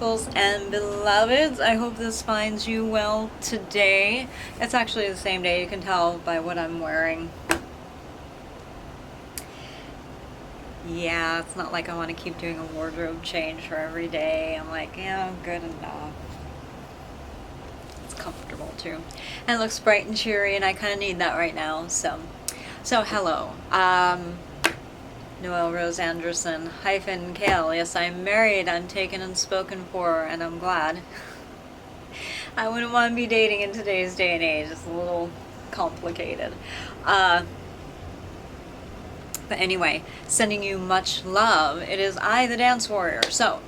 beautifuls and beloveds. I hope this finds you well today. It's actually the same day, you can tell by what I'm wearing. Yeah, it's not like I want to keep doing a wardrobe change for every day. I'm like, yeah, I'm good enough. It's comfortable too. And it looks bright and cheery, and I kind of need that right now. So hello. Noelle Rose Anderson hyphen Kale. Yes, I'm married, I'm taken and spoken for, and I'm glad. I wouldn't want to be dating in today's day and age. It's a little complicated. But anyway, sending you much love. It is I, the Dance Warrior. So,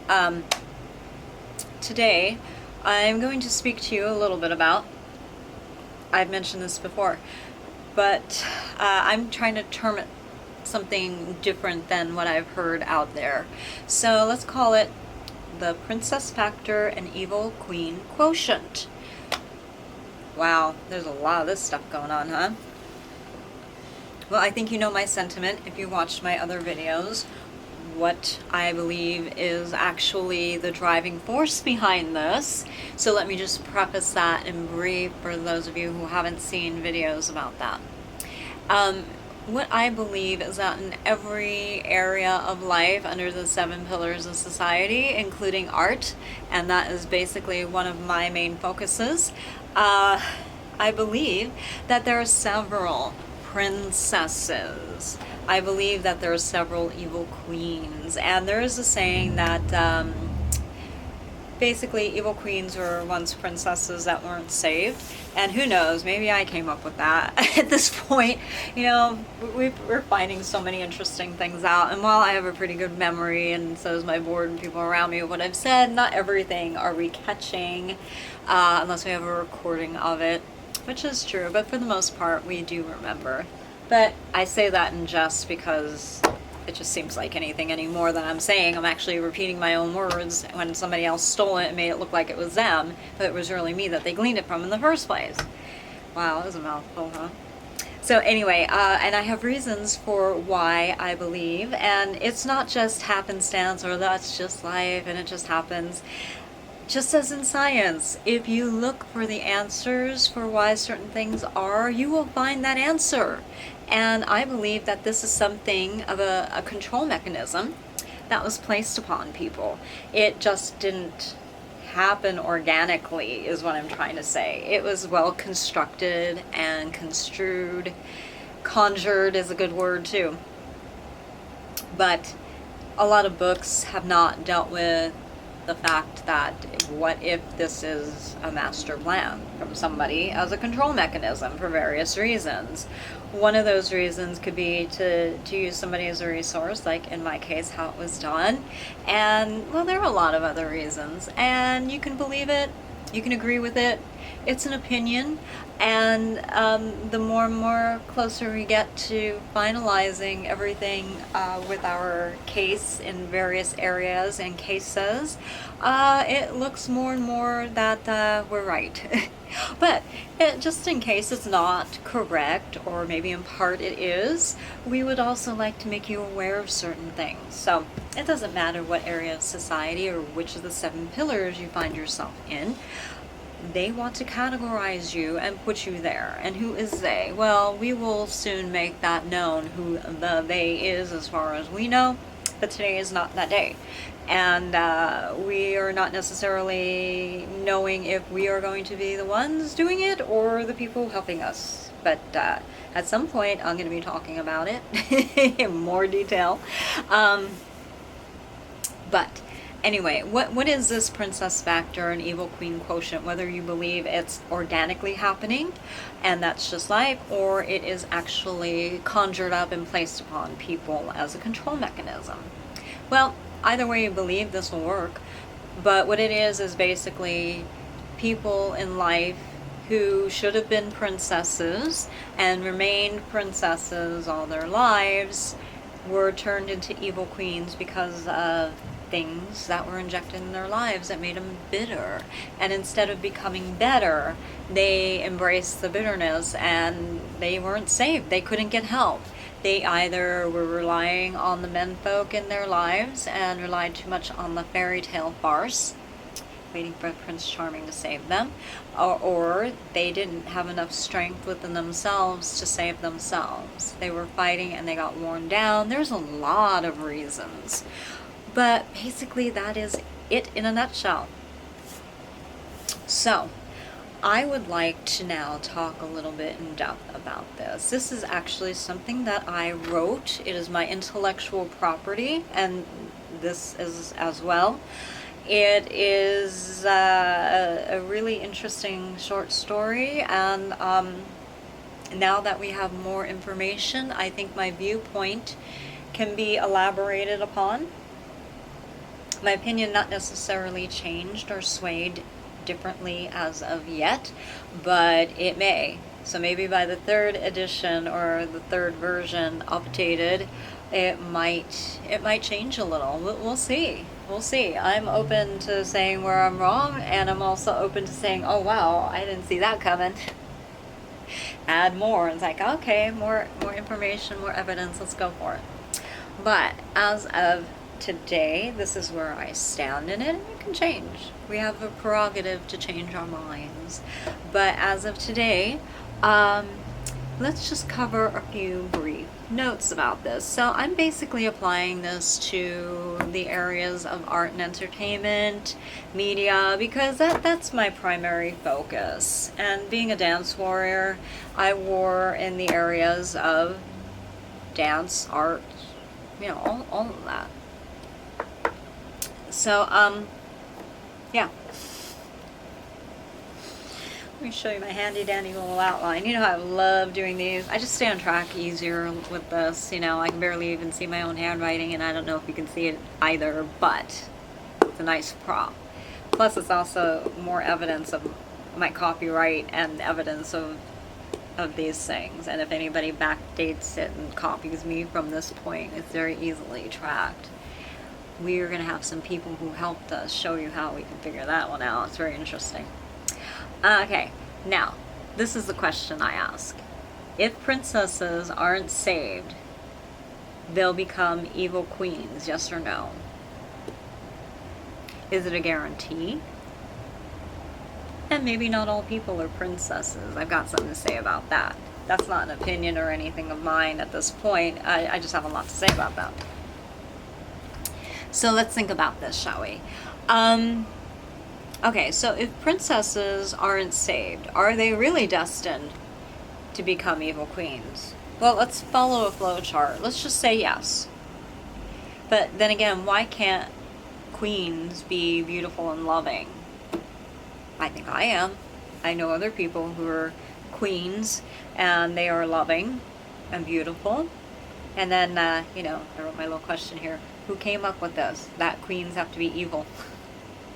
today I'm going to speak to you a little bit about, I've mentioned this before, but I'm trying to term it something different than what I've heard out there. So let's call it the Princess Factor and Evil Queen Quotient. Wow, there's a lot of this stuff going on, huh? Well, I think you know my sentiment if you watched my other videos, what I believe is actually the driving force behind this. So let me just preface that in brief for those of you who haven't seen videos about that. What I believe is that in every area of life under the 7 pillars of society, including art, and that is basically one of my main focuses, I believe that there are several princesses. I believe that there are several evil queens, and there is a saying that basically evil queens were once princesses that weren't saved, and who knows, maybe I came up with that. At this point, you know, we're finding so many interesting things out, and while I have a pretty good memory, and so does my board and people around me, what I've said, not everything are we catching unless we have a recording of it, which is true, but for the most part we do remember. But I say that in jest because it just seems like anything anymore that I'm saying. I'm actually repeating my own words when somebody else stole it and made it look like it was them, but it was really me that they gleaned it from in the first place. Wow, that was a mouthful, huh? So anyway, and I have reasons for why I believe, and it's not just happenstance or that's just life and it just happens. Just as in science, if you look for the answers for why certain things are, you will find that answer. And I believe that this is something of a control mechanism that was placed upon people. It just didn't happen organically, is what I'm trying to say. It was well constructed and construed. Conjured is a good word too. But a lot of books have not dealt with the fact that what if this is a master plan from somebody as a control mechanism for various reasons. One of those reasons could be to use somebody as a resource, like in my case how it was done, and well, there are a lot of other reasons, and you can believe it, you can agree with it, it's an opinion, and the more and more closer we get to finalizing everything with our case in various areas and cases, it looks more and more that we're right. But just in case it's not correct, or maybe in part it is, we would also like to make you aware of certain things. So it doesn't matter what area of society or which of the 7 pillars you find yourself in. They want to categorize you and put you there. And who is they? Well, we will soon make that known who the they is as far as we know, but today is not that day. And we are not necessarily knowing if we are going to be the ones doing it or the people helping us. But at some point I'm going to be talking about it in more detail. But anyway, what is this Princess Factor and Evil Queen Quotient? Whether you believe it's organically happening and that's just life, or it is actually conjured up and placed upon people as a control mechanism. Well, either way you believe, this will work. But what it is basically people in life who should have been princesses and remained princesses all their lives were turned into evil queens because of things that were injected in their lives that made them bitter. And instead of becoming better, they embraced the bitterness and they weren't saved. They couldn't get help. They either were relying on the menfolk in their lives and relied too much on the fairy tale farce, waiting for Prince Charming to save them, or they didn't have enough strength within themselves to save themselves. They were fighting and they got worn down. There's a lot of reasons. But basically that is it in a nutshell. So, I would like to now talk a little bit in depth about this. This is actually something that I wrote. It is my intellectual property, and this is as well. It is a really interesting short story, and now that we have more information, I think my viewpoint can be elaborated upon. My opinion not necessarily changed or swayed differently as of yet, but it may. So maybe by the third edition or the third version updated, it might change a little. We'll see. We'll see. I'm open to saying where I'm wrong, and I'm also open to saying, oh wow, I didn't see that coming. Add more. It's like, okay, more information, more evidence, let's go for it. But as of today, this is where I stand in it, and it can change. We have a prerogative to change our minds. But as of today, let's just cover a few brief notes about this. So I'm basically applying this to the areas of art and entertainment, media, because that's my primary focus. And being a dance warrior, I wore in the areas of dance, art, all of that. So, yeah. Let me show you my handy dandy little outline. You know how I love doing these. I just stay on track easier with this. I can barely even see my own handwriting, and I don't know if you can see it either, but it's a nice prop. Plus, it's also more evidence of my copyright and evidence of these things. And if anybody backdates it and copies me from this point, it's very easily tracked. We're going to have some people who helped us show you how we can figure that one out. It's very interesting. Okay, now, this is the question I ask. If princesses aren't saved, they'll become evil queens, yes or no? Is it a guarantee? And maybe not all people are princesses. I've got something to say about that. That's not an opinion or anything of mine at this point. I just have a lot to say about that. So let's think about this, shall we? Okay, so if princesses aren't saved, are they really destined to become evil queens? Well, let's follow a flow chart. Let's just say yes. But then again, why can't queens be beautiful and loving? I think I am. I know other people who are queens, and they are loving and beautiful. And then, I wrote my little question here. Who came up with this? That queens have to be evil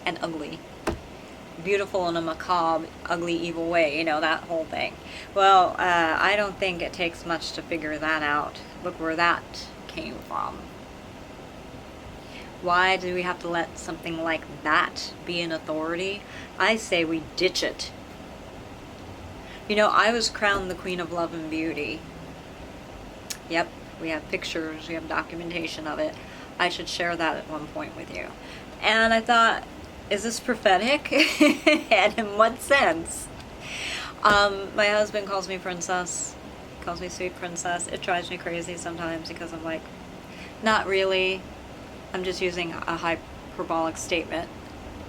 and ugly. Beautiful in a macabre, ugly, evil way, that whole thing. Well, I don't think it takes much to figure that out. Look where that came from. Why do we have to let something like that be an authority? I say we ditch it. I was crowned the Queen of Love and Beauty. Yep, we have pictures, we have documentation of it. I should share that at one point with you. And I thought, is this prophetic? And in what sense? My husband calls me princess, calls me sweet princess. It drives me crazy sometimes because I'm like, not really. I'm just using a hyperbolic statement.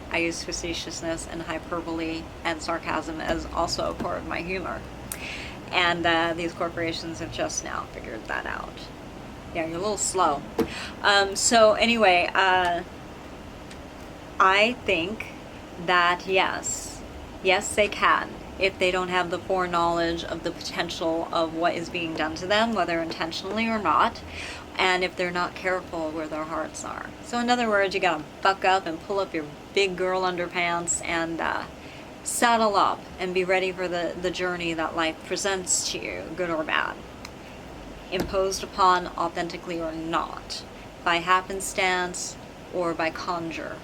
I use facetiousness and hyperbole and sarcasm as also a part of my humor. And these corporations have just now figured that out. Yeah, you're a little slow. So anyway, I think that yes, they can, if they don't have the foreknowledge of the potential of what is being done to them, whether intentionally or not, and if they're not careful where their hearts are. So in other words, you gotta buck up and pull up your big girl underpants and saddle up and be ready for the journey that life presents to you, good or bad. Imposed upon authentically or not, by happenstance or by conjure.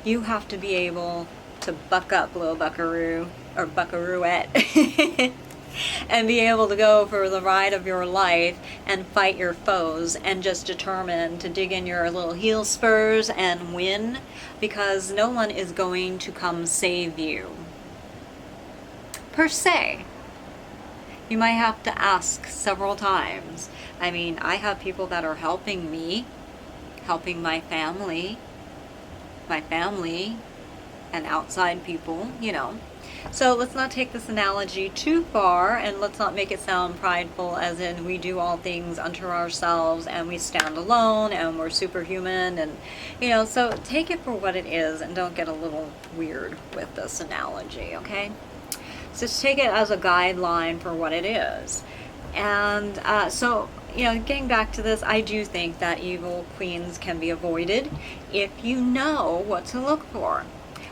You have to be able to buck up, little buckaroo, or buckarooette, and be able to go for the ride of your life and fight your foes and just determined to dig in your little heel spurs and win, because no one is going to come save you, per se. You might have to ask several times. I mean, I have people that are helping me, helping my family, and outside people, you know. So let's not take this analogy too far, and let's not make it sound prideful, as in we do all things unto ourselves and we stand alone and we're superhuman, and you know, so take it for what it is and don't get a little weird with this analogy, okay? So just take it as a guideline for what it is. And so, you know, getting back to this, I do think that evil queens can be avoided if you know what to look for.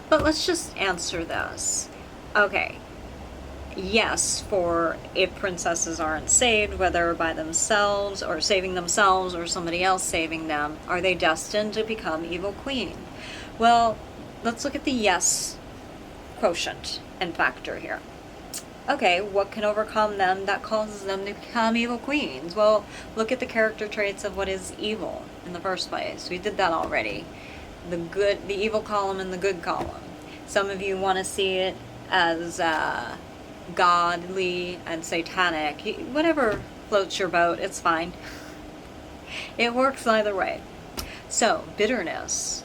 But let's just answer this. Okay, yes, for if princesses aren't saved, whether by themselves or saving themselves or somebody else saving them, are they destined to become evil queen? Well, let's look at the yes quotient and factor here. Okay, what can overcome them that causes them to become evil queens? Well, look at the character traits of what is evil in the first place. We did that already. The evil column and the good column. Some of you want to see it as godly and satanic. Whatever floats your boat, it's fine. It works either way. So, bitterness.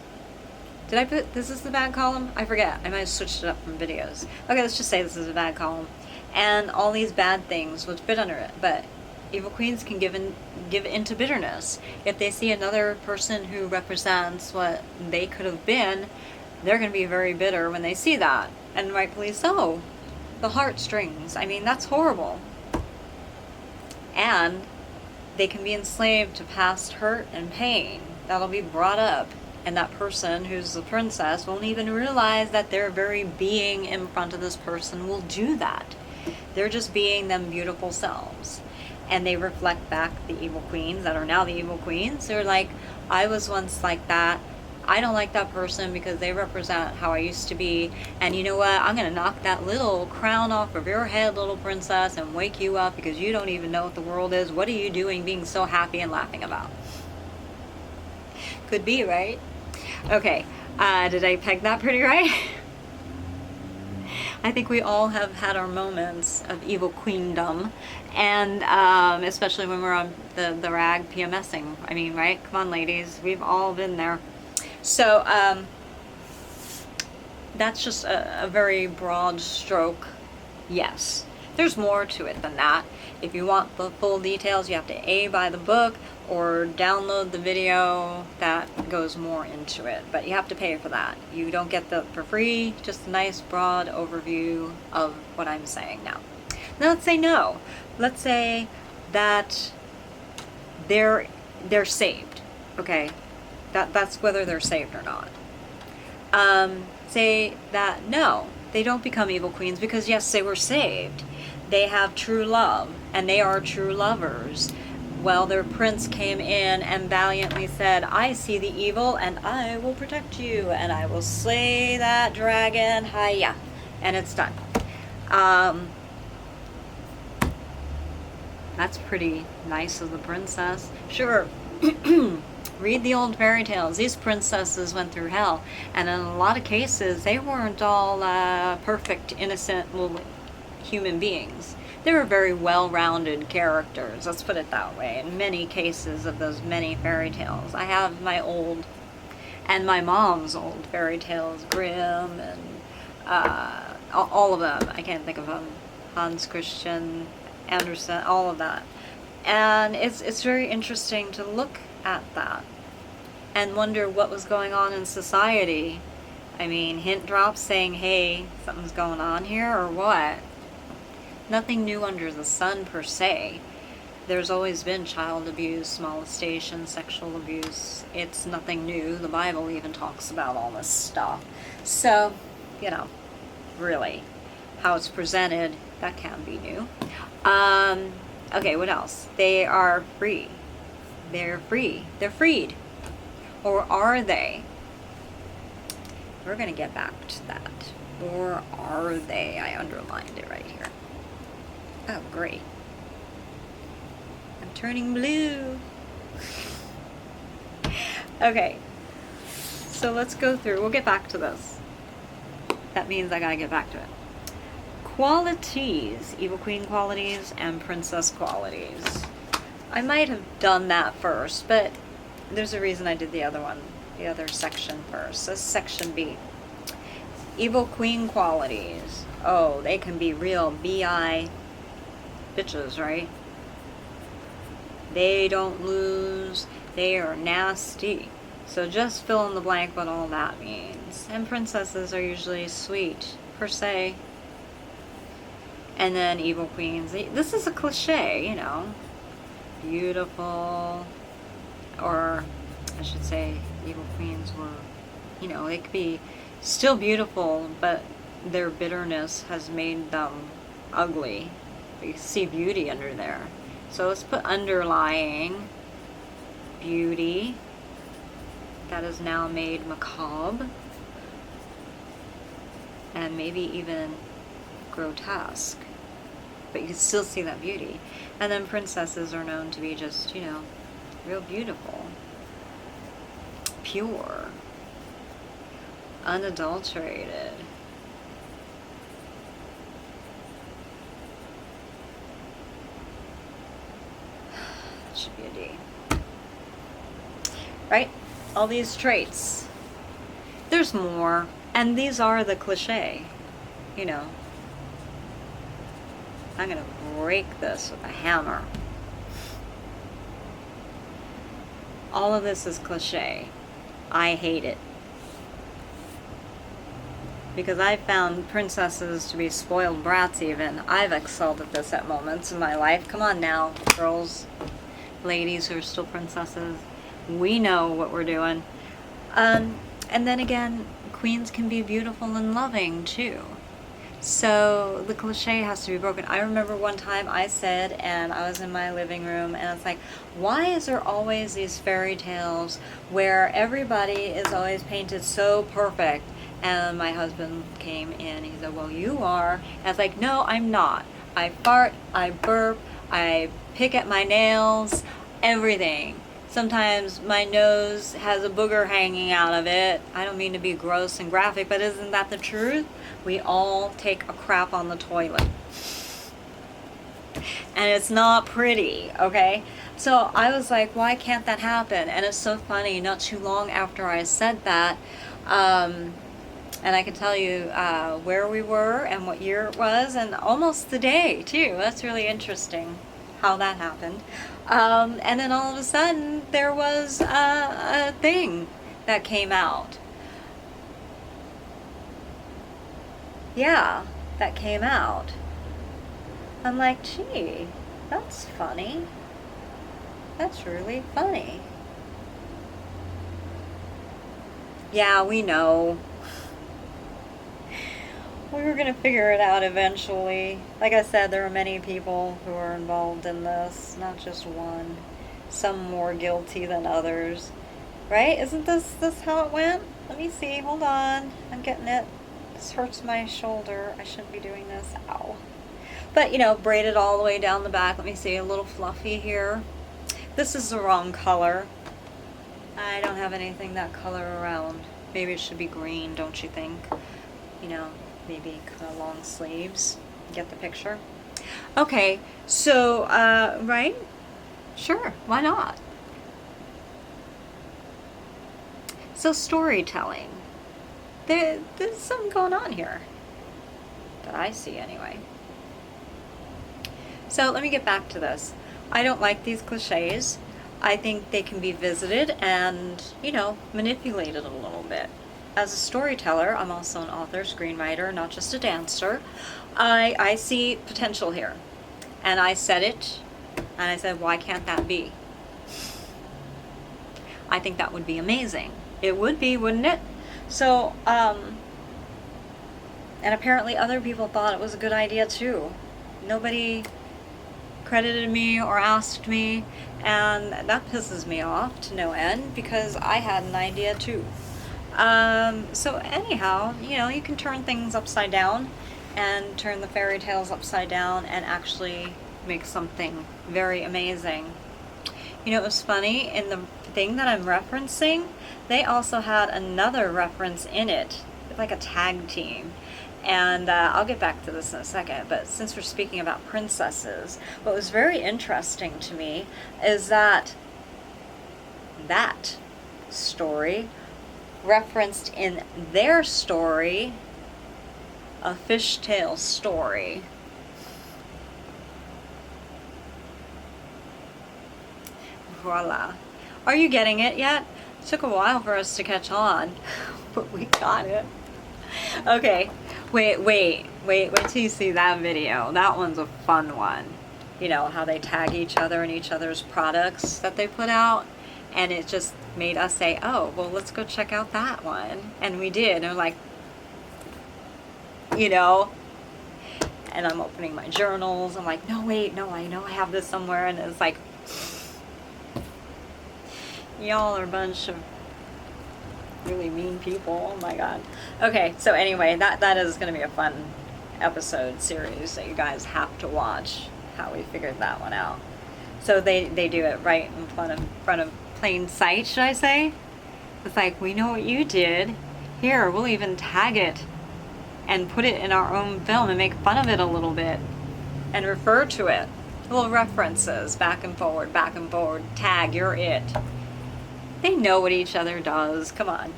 Did I put this is the bad column? I forget. I might have switched it up from videos. Okay, let's just say this is a bad column. And all these bad things would fit under it. But evil queens can give into bitterness. If they see another person who represents what they could have been, they're going to be very bitter when they see that. And rightfully so. The heartstrings. I mean, that's horrible. And they can be enslaved to past hurt and pain. That'll be brought up. And that person who's the princess won't even realize that their very being in front of this person will do that. They're just being them beautiful selves. And they reflect back the evil queens that are now the evil queens. They're like, I was once like that. I don't like that person because they represent how I used to be. And you know what? I'm going to knock that little crown off of your head, little princess, and wake you up because you don't even know what the world is. What are you doing being so happy and laughing about? Could be, right? Okay. Did I peg that pretty right? I think we all have had our moments of evil queendom. And especially when we're on the rag PMSing. I mean, right? Come on, ladies. We've all been there. So that's just a very broad stroke yes. There's more to it than that. If you want the full details, you have to A, buy the book or download the video that goes more into it. But you have to pay for that. You don't get that for free, just a nice broad overview of what I'm saying now. Now let's say no. Let's say that they're saved, okay? That's whether they're saved or not. Say that no, they don't become evil queens because yes, they were saved. They have true love and they are true lovers. Well, their prince came in and valiantly said, I see the evil and I will protect you and I will slay that dragon. Hiya. And it's done. That's pretty nice of the princess. Sure. Read the old fairy tales. These princesses went through hell, and in a lot of cases, they weren't all perfect, innocent little human beings. They were very well-rounded characters, let's put it that way, in many cases of those many fairy tales. I have my old, and my mom's old fairy tales, Grimm, and all of them. I can't think of them. Hans Christian Andersen, all of that. And it's very interesting to look at that and wonder what was going on in society. I mean, hint drops saying, hey, something's going on here, or what? Nothing new under the sun per se. There's always been child abuse, molestation, sexual abuse. It's nothing new. The Bible even talks about all this stuff. So, you know, really, how it's presented, that can be new. Okay, what else? They are free. They're free. They're freed. Or are they? We're going to get back to that. Or are they? I underlined it right here. Oh, great. I'm turning blue. Okay, so let's go through. We'll get back to this. That means I gotta get back to it. Qualities, Evil Queen qualities and Princess qualities. I might have done that first, but there's a reason I did the other one, the other section first. This is section B. Evil Queen qualities. Oh, they can be real BI bitches, right? They don't lose. They are nasty. So just fill in the blank what all that means. And princesses are usually sweet, per se. And then evil queens. This is a cliche, you know. Beautiful. Or, I should say, evil queens were, you know, they could be still beautiful, but their bitterness has made them ugly. You see beauty under there. So let's put underlying beauty that is now made macabre and maybe even grotesque, but you can still see that beauty. And then princesses are known to be just, you know, real beautiful, pure, unadulterated. That should be a D. Right? All these traits. There's more, and these are the cliche, you know. I'm gonna break this with a hammer. All of this is cliche. I hate it. Because I found princesses to be spoiled brats even. I've excelled at this at moments in my life. Come on now, girls, ladies who are still princesses. We know what we're doing. And then again, queens can be beautiful and loving too. So the cliche has to be broken. I remember one time I said, and I was in my living room, and it's like, why is there always these fairy tales where everybody is always painted so perfect? And my husband came in, he said, well, you are. And I was like, no, I'm not. I fart, I burp, I pick at my nails, everything. Sometimes my nose has a booger hanging out of it. I don't mean to be gross and graphic, but isn't that the truth? We all take a crap on the toilet. And it's not pretty, okay? So I was like, why can't that happen? And it's so funny, not too long after I said that, and I can tell you where we were and what year it was, and almost the day, too. That's really interesting how that happened. And then all of a sudden, there was a thing that came out. Yeah, that came out. I'm like, gee, that's funny. That's really funny. Yeah, we know. We were going to figure it out eventually. Like I said, there are many people who are involved in this, not just one. Some more guilty than others. Right? Isn't this how it went? Let me see. Hold on. I'm getting it. This hurts my shoulder. I shouldn't be doing this. Ow. But, you know, braided all the way down the back. Let me see. A little fluffy here. This is the wrong color. I don't have anything that color around. Maybe it should be green, don't you think? You know, maybe kind of long sleeves. Get the picture? Okay, so, right? Sure, why not? So storytelling. There's something going on here. That I see anyway. So let me get back to this. I don't like these cliches. I think they can be visited and, you know, manipulated a little bit. As a storyteller, I'm also an author, screenwriter, not just a dancer. I see potential here. And I said it, and I said, why can't that be? I think that would be amazing. It would be, wouldn't it? So, and apparently other people thought it was a good idea too. Nobody credited me or asked me, and that pisses me off to no end because I had an idea too. So anyhow, you know, you can turn things upside down and turn the fairy tales upside down and actually make something very amazing. You know, it was funny, in the thing that I'm referencing, they also had another reference in it, like a tag team. And I'll get back to this in a second, but since we're speaking about princesses, what was very interesting to me is that story referenced in their story a fishtail story. Voila. Are you getting it yet? It took a while for us to catch on, but we got it. Okay, wait till you see that video. That one's a fun one. You know, how they tag each other in each other's products that they put out. And it just made us say, oh, well, let's go check out that one. And we did. And we're like, you know, and I'm opening my journals. I'm like, no, wait, no, I know I have this somewhere. And it's like, y'all are a bunch of really mean people. Oh my God. Okay, so anyway, that is going to be a fun episode series that you guys have to watch, how we figured that one out. So they do it right in front of plain sight, should I say? It's like, we know what you did. Here, we'll even tag it and put it in our own film and make fun of it a little bit and refer to it. Little references, back and forward, tag, you're it. They know what each other does. Come on.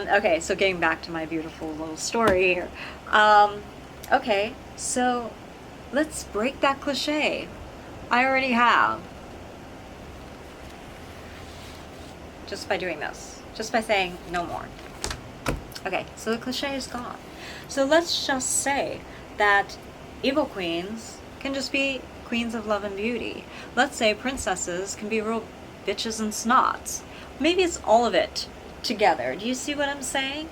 Okay, so getting back to my beautiful little story here. Okay, so let's break that cliche. I already have. Just by doing this. Just by saying no more. Okay, so the cliche is gone. So let's just say that evil queens can just be queens of love and beauty. Let's say princesses can be real bitches and snots. Maybe it's all of it together. Do you see what I'm saying?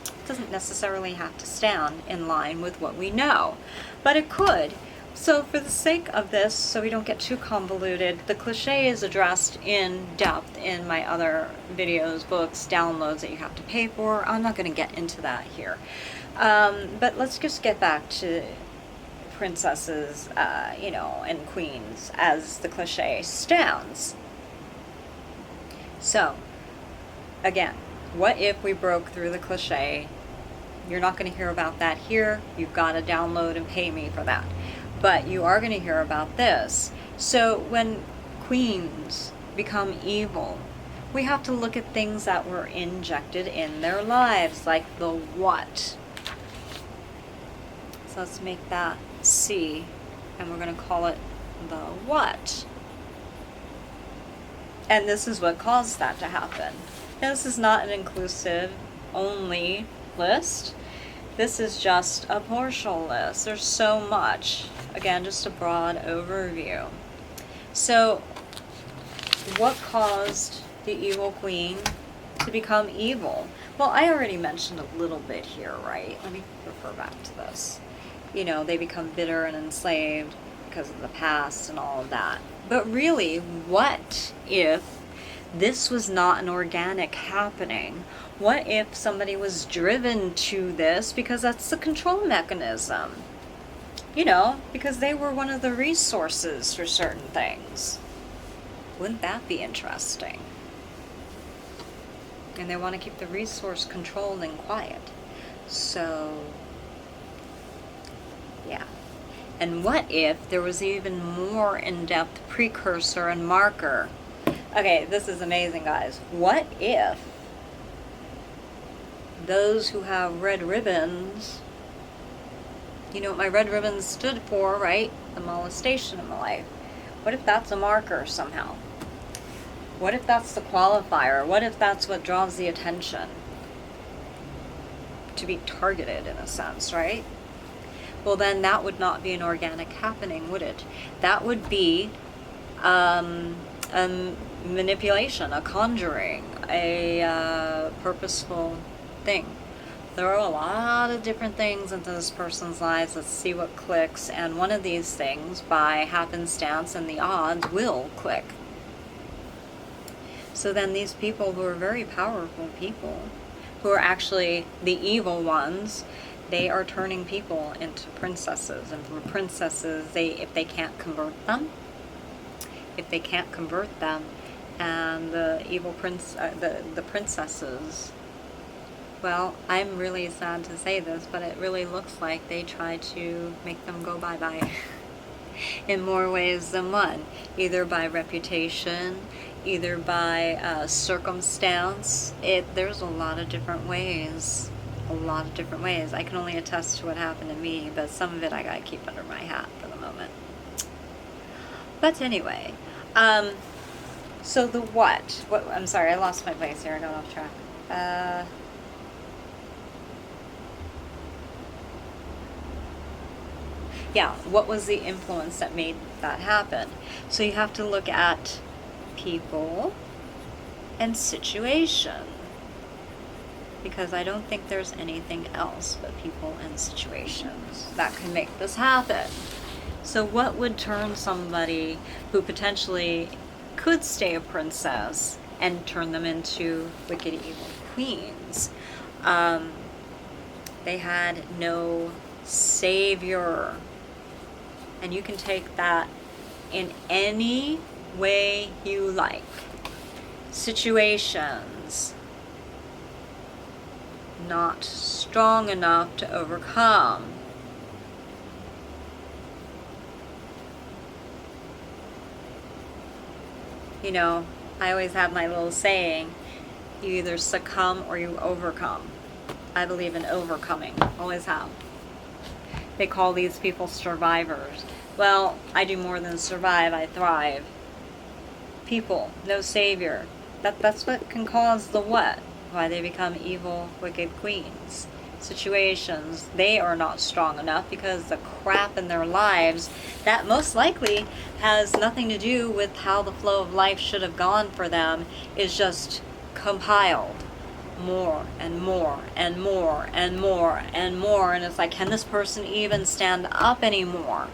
It doesn't necessarily have to stand in line with what we know, but it could. So for the sake of this, so we don't get too convoluted, the cliche is addressed in depth in my other videos, books, downloads that you have to pay for. I'm not going to get into that here. But let's just get back to princesses, you know, and queens as the cliche stands. So, again, what if we broke through the cliche? You're not going to hear about that here. You've got to download and pay me for that. But you are going to hear about this. So when queens become evil, we have to look at things that were injected in their lives, like the what. So let's make that C, and we're going to call it the what. And this is what caused that to happen. Now, this is not an inclusive only list. This is just a partial list. There's so much. Again, just a broad overview. So, what caused the evil queen to become evil? Well, I already mentioned a little bit here, right? Let me refer back to this. You know, they become bitter and enslaved because of the past and all of that. But really, what if this was not an organic happening? What if somebody was driven to this because that's the control mechanism? You know, because they were one of the resources for certain things. Wouldn't that be interesting? And they want to keep the resource controlled and quiet. So, yeah. And what if there was even more in-depth precursor and marker? Okay, this is amazing, guys. What if those who have red ribbons, you know what my red ribbons stood for, right? The molestation in my life. What if that's a marker somehow? What if that's the qualifier? What if that's what draws the attention? To be targeted, in a sense, right? Well, then that would not be an organic happening, would it? That would be a manipulation, a conjuring, a purposeful thing. There are a lot of different things into this person's lives. Let's see what clicks. And one of these things, by happenstance and the odds, will click. So then these people who are very powerful people, who are actually the evil ones, they are turning people into princesses, and from princesses, if they can't convert them, and the evil the princesses, well, I'm really sad to say this, but it really looks like they try to make them go bye-bye in more ways than one, either by reputation, either by circumstance. There's a lot of different ways. I can only attest to what happened to me, but some of it I gotta keep under my hat for the moment. But anyway, so the what? I'm sorry, I lost my place here. I got off track. Yeah, what was the influence that made that happen? So you have to look at people and situation, because I don't think there's anything else but people and situations that can make this happen. So what would turn somebody who potentially could stay a princess and turn them into wicked evil queens? They had no savior. And you can take that in any way you like. Situations not strong enough to overcome. You know, I always have my little saying, you either succumb or you overcome. I believe in overcoming, always have. They call these people survivors. Well, I do more than survive, I thrive. People, no savior. That's what can cause the what? Why they become evil, wicked queens. Situations, they are not strong enough because the crap in their lives, that most likely has nothing to do with how the flow of life should have gone for them, is just compiled more and more and more and more and more, and it's like, can this person even stand up anymore?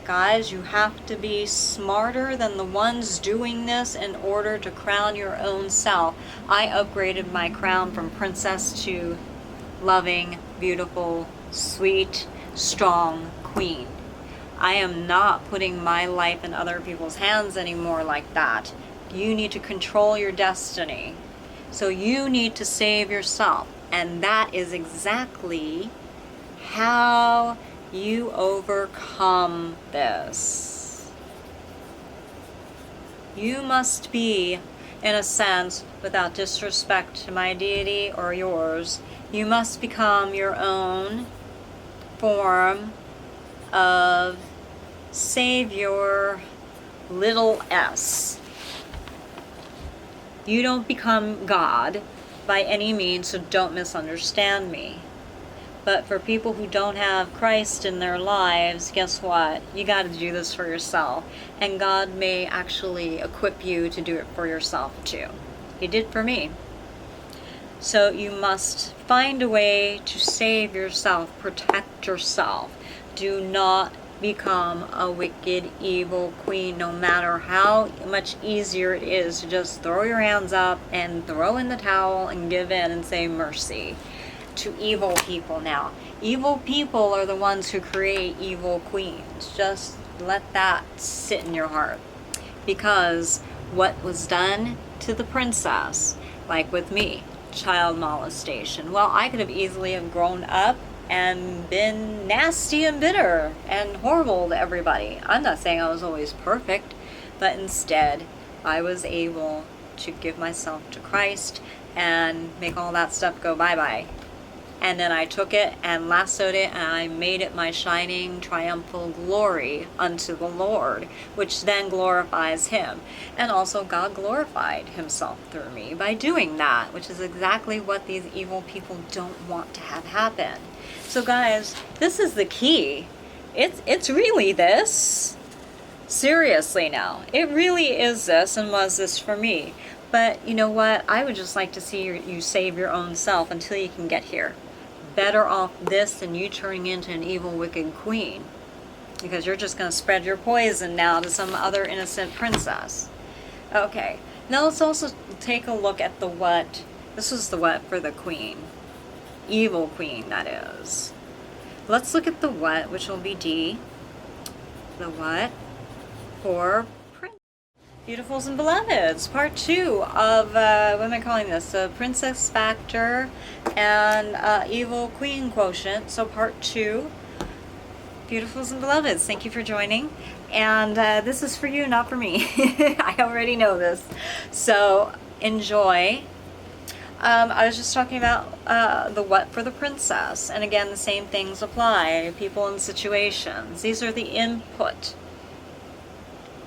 Guys, you have to be smarter than the ones doing this in order to crown your own self. I upgraded my crown from princess to loving, beautiful, sweet, strong queen. I am not putting my life in other people's hands anymore like that. You need to control your destiny. So you need to save yourself. And that is exactly how you overcome this. You must be, in a sense, without disrespect to my deity or yours, you must become your own form of savior, little s. You don't become God by any means, so don't misunderstand me. But for people who don't have Christ in their lives, guess what? You got to do this for yourself. And God may actually equip you to do it for yourself too. He did for me. So you must find a way to save yourself, protect yourself. Do not become a wicked, evil queen, no matter how much easier it is to just throw your hands up and throw in the towel and give in and say mercy to evil people. Now, evil people are the ones who create evil queens. Just let that sit in your heart. Because what was done to the princess, like with me, child molestation, well, I could have easily have grown up and been nasty and bitter and horrible to everybody. I'm not saying I was always perfect, but instead I was able to give myself to Christ and make all that stuff go bye-bye. And then I took it and lassoed it, and I made it my shining, triumphal glory unto the Lord, which then glorifies Him. And also God glorified Himself through me by doing that, which is exactly what these evil people don't want to have happen. So guys, this is the key. It's really this. Seriously now. It really is this, and was this for me. But you know what? I would just like to see you save your own self until you can get here. Better off this than you turning into an evil, wicked queen. Because you're just going to spread your poison now to some other innocent princess. Okay, now let's also take a look at the what. This was the what for the queen. evil queen, that is. Let's look at the what, which will be D. The what for Prince. Beautifuls and beloveds, part 2 of, what am I calling this? The Princess Factor and Evil Queen Quotient. So part 2. Beautifuls and beloveds, thank you for joining. And this is for you, not for me. I already know this. So enjoy. I was just talking about the what for the princess. And again, the same things apply. People and situations. These are the input.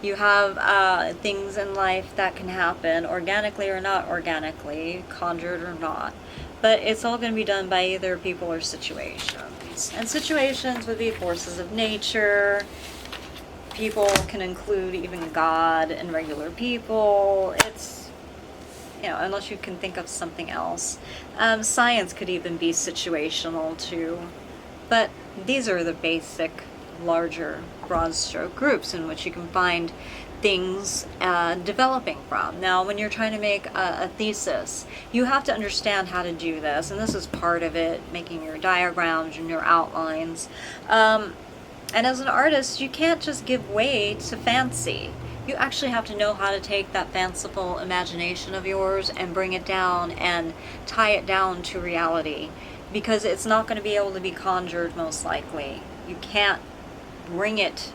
You have things in life that can happen organically or not organically, conjured or not. But it's all going to be done by either people or situations. And situations would be forces of nature. People can include even God and regular people. It's, unless you can think of something else. Science could even be situational too. But these are the basic, larger, broad stroke groups in which you can find things developing from. Now, when you're trying to make a thesis, you have to understand how to do this, and this is part of it, making your diagrams and your outlines. And as an artist, you can't just give way to fancy. You actually have to know how to take that fanciful imagination of yours and bring it down and tie it down to reality, because it's not going to be able to be conjured most likely. You can't bring it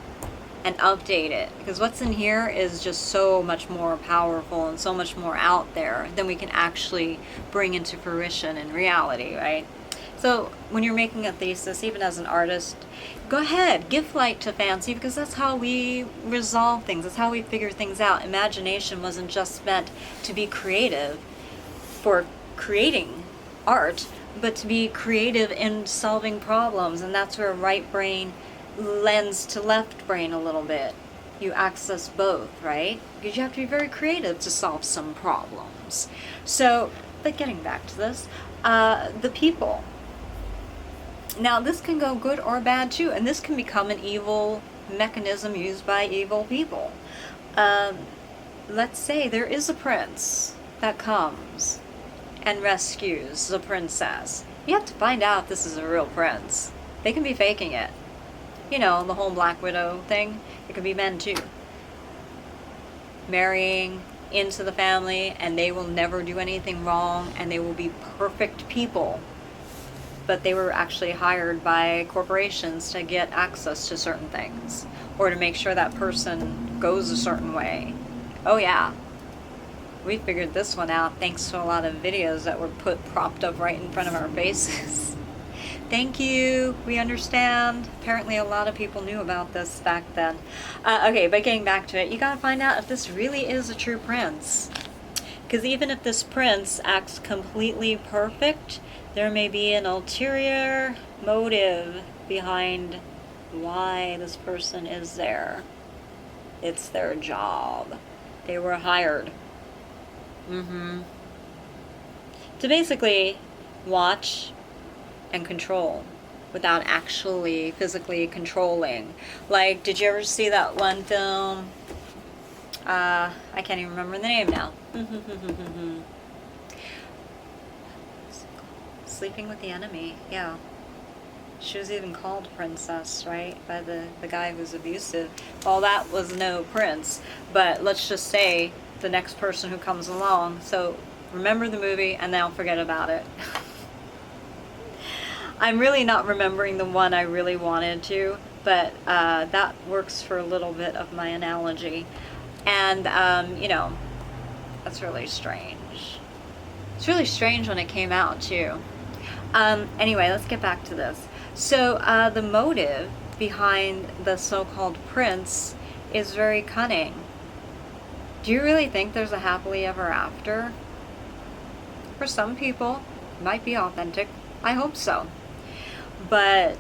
and update it, because what's in here is just so much more powerful and so much more out there than we can actually bring into fruition in reality, right? So when you're making a thesis, even as an artist, go ahead, give flight to fancy, because that's how we resolve things. That's how we figure things out. Imagination wasn't just meant to be creative for creating art, but to be creative in solving problems. And that's where right brain lends to left brain a little bit. You access both, right? Because you have to be very creative to solve some problems. So, but getting back to this, the people. Now, this can go good or bad too, and this can become an evil mechanism used by evil people. Let's say there is a prince that comes and rescues the princess. You have to find out if this is a real prince. They can be faking it. The whole Black Widow thing. It could be men too. Marrying into the family, and they will never do anything wrong, and they will be perfect people. But they were actually hired by corporations to get access to certain things, or to make sure that person goes a certain way. Oh yeah. We figured this one out thanks to a lot of videos that were propped up right in front of our faces. Thank you. We understand. Apparently a lot of people knew about this back then. Okay, but getting back to it, you gotta find out if this really is a true prince. Because even if this prince acts completely perfect, there may be an ulterior motive behind why this person is there. It's their job. They were hired. To basically watch and control without actually physically controlling. Like, did you ever see that one film? I can't even remember the name now. Sleeping with the Enemy, yeah. She was even called Princess, right? By the guy who's abusive. Well, that was no prince, but let's just say the next person who comes along. So remember the movie and then I'll forget about it. I'm really not remembering the one I really wanted to, but that works for a little bit of my analogy. And, that's really strange. It's really strange when it came out, too. Anyway, let's get back to this. So, the motive behind the so-called prince is very cunning. Do you really think there's a happily ever after? For some people, it might be authentic. I hope so. But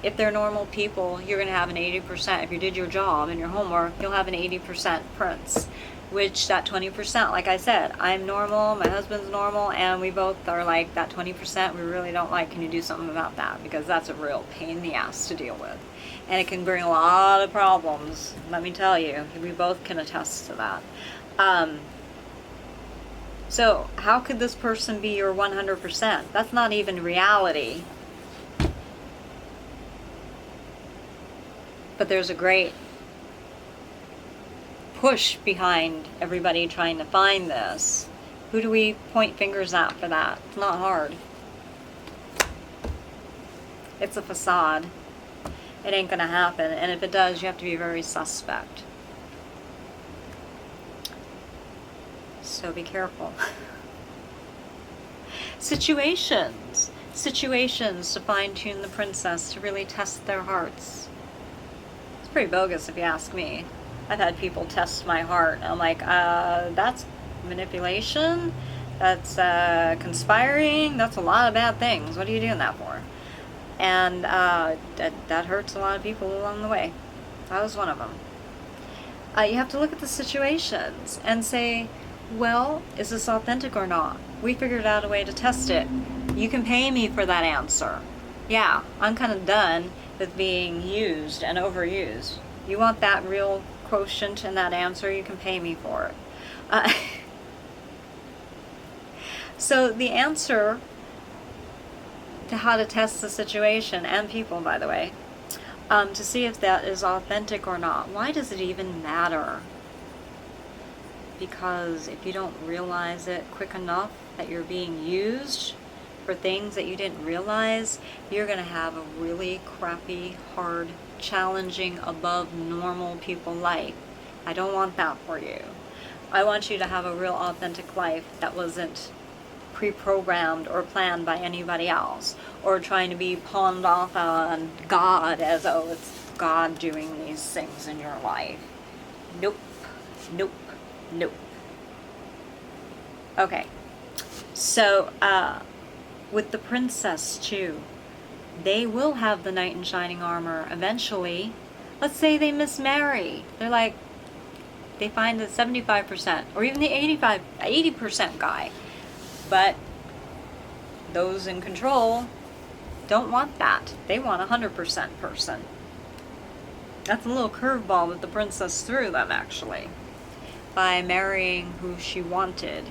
if they're normal people, you're going to have an 80%. If you did your job and your homework, you'll have an 80% prince. Which that 20%, like I said, I'm normal, my husband's normal, and we both are like, that 20% we really don't like. Can you do something about that? Because that's a real pain in the ass to deal with. And it can bring a lot of problems, let me tell you. We both can attest to that. So how could this person be your 100%? That's not even reality. But there's a great push behind everybody trying to find this. Who do we point fingers at for that? It's not hard. It's a facade. It ain't gonna happen, and if it does, you have to be very suspect. So be careful. Situations to fine-tune the princess, to really test their hearts. It's pretty bogus if you ask me. I've had people test my heart, and I'm like, that's manipulation, that's conspiring, that's a lot of bad things. What are you doing that for? And that hurts a lot of people along the way. I was one of them. You have to look at the situations and say, well, is this authentic or not? We figured out a way to test it. You can pay me for that answer. Yeah, I'm kind of done with being used and overused. You want that real quotient in that answer, you can pay me for it. So the answer to how to test the situation, and people, by the way, to see if that is authentic or not. Why does it even matter? Because if you don't realize it quick enough that you're being used for things that you didn't realize, you're going to have a really crappy, hard, challenging, above normal people life. I don't want that for you. I want you to have a real authentic life that wasn't pre-programmed or planned by anybody else, or trying to be pawned off on God as, oh, it's God doing these things in your life. Nope. Nope. Nope. Okay. So, with the princess too, they will have the knight in shining armor eventually. Let's say they mismarry. They're like, they find the 75% or even the 80% guy. But those in control don't want that. They want a 100% person. That's a little curveball that the princess threw them, actually, by marrying who she wanted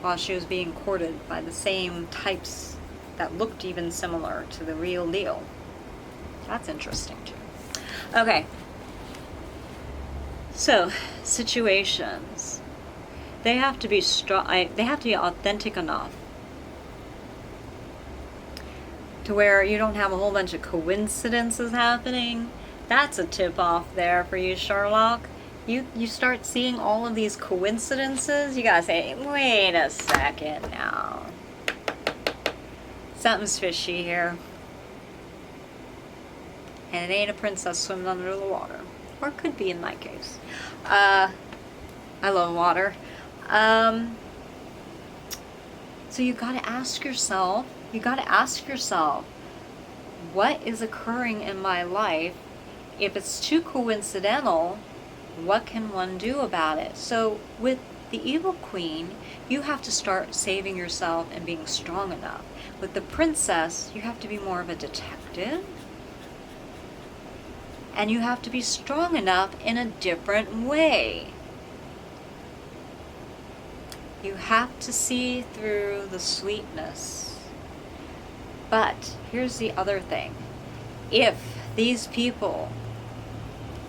while she was being courted by the same types that looked even similar to the real deal. That's interesting too. Okay. So, situations. They have to be strong. They have to be authentic enough to where you don't have a whole bunch of coincidences happening. That's a tip off there for you, Sherlock. You start seeing all of these coincidences, you gotta say, wait a second now. Something's fishy here. And it ain't a princess swimming under the water. Or it could be in my case. I love water. So you gotta ask yourself, what is occurring in my life? If it's too coincidental, what can one do about it? So with the evil queen, you have to start saving yourself and being strong enough. With the princess, you have to be more of a detective. And you have to be strong enough in a different way. You have to see through the sweetness. But here's the other thing. If these people,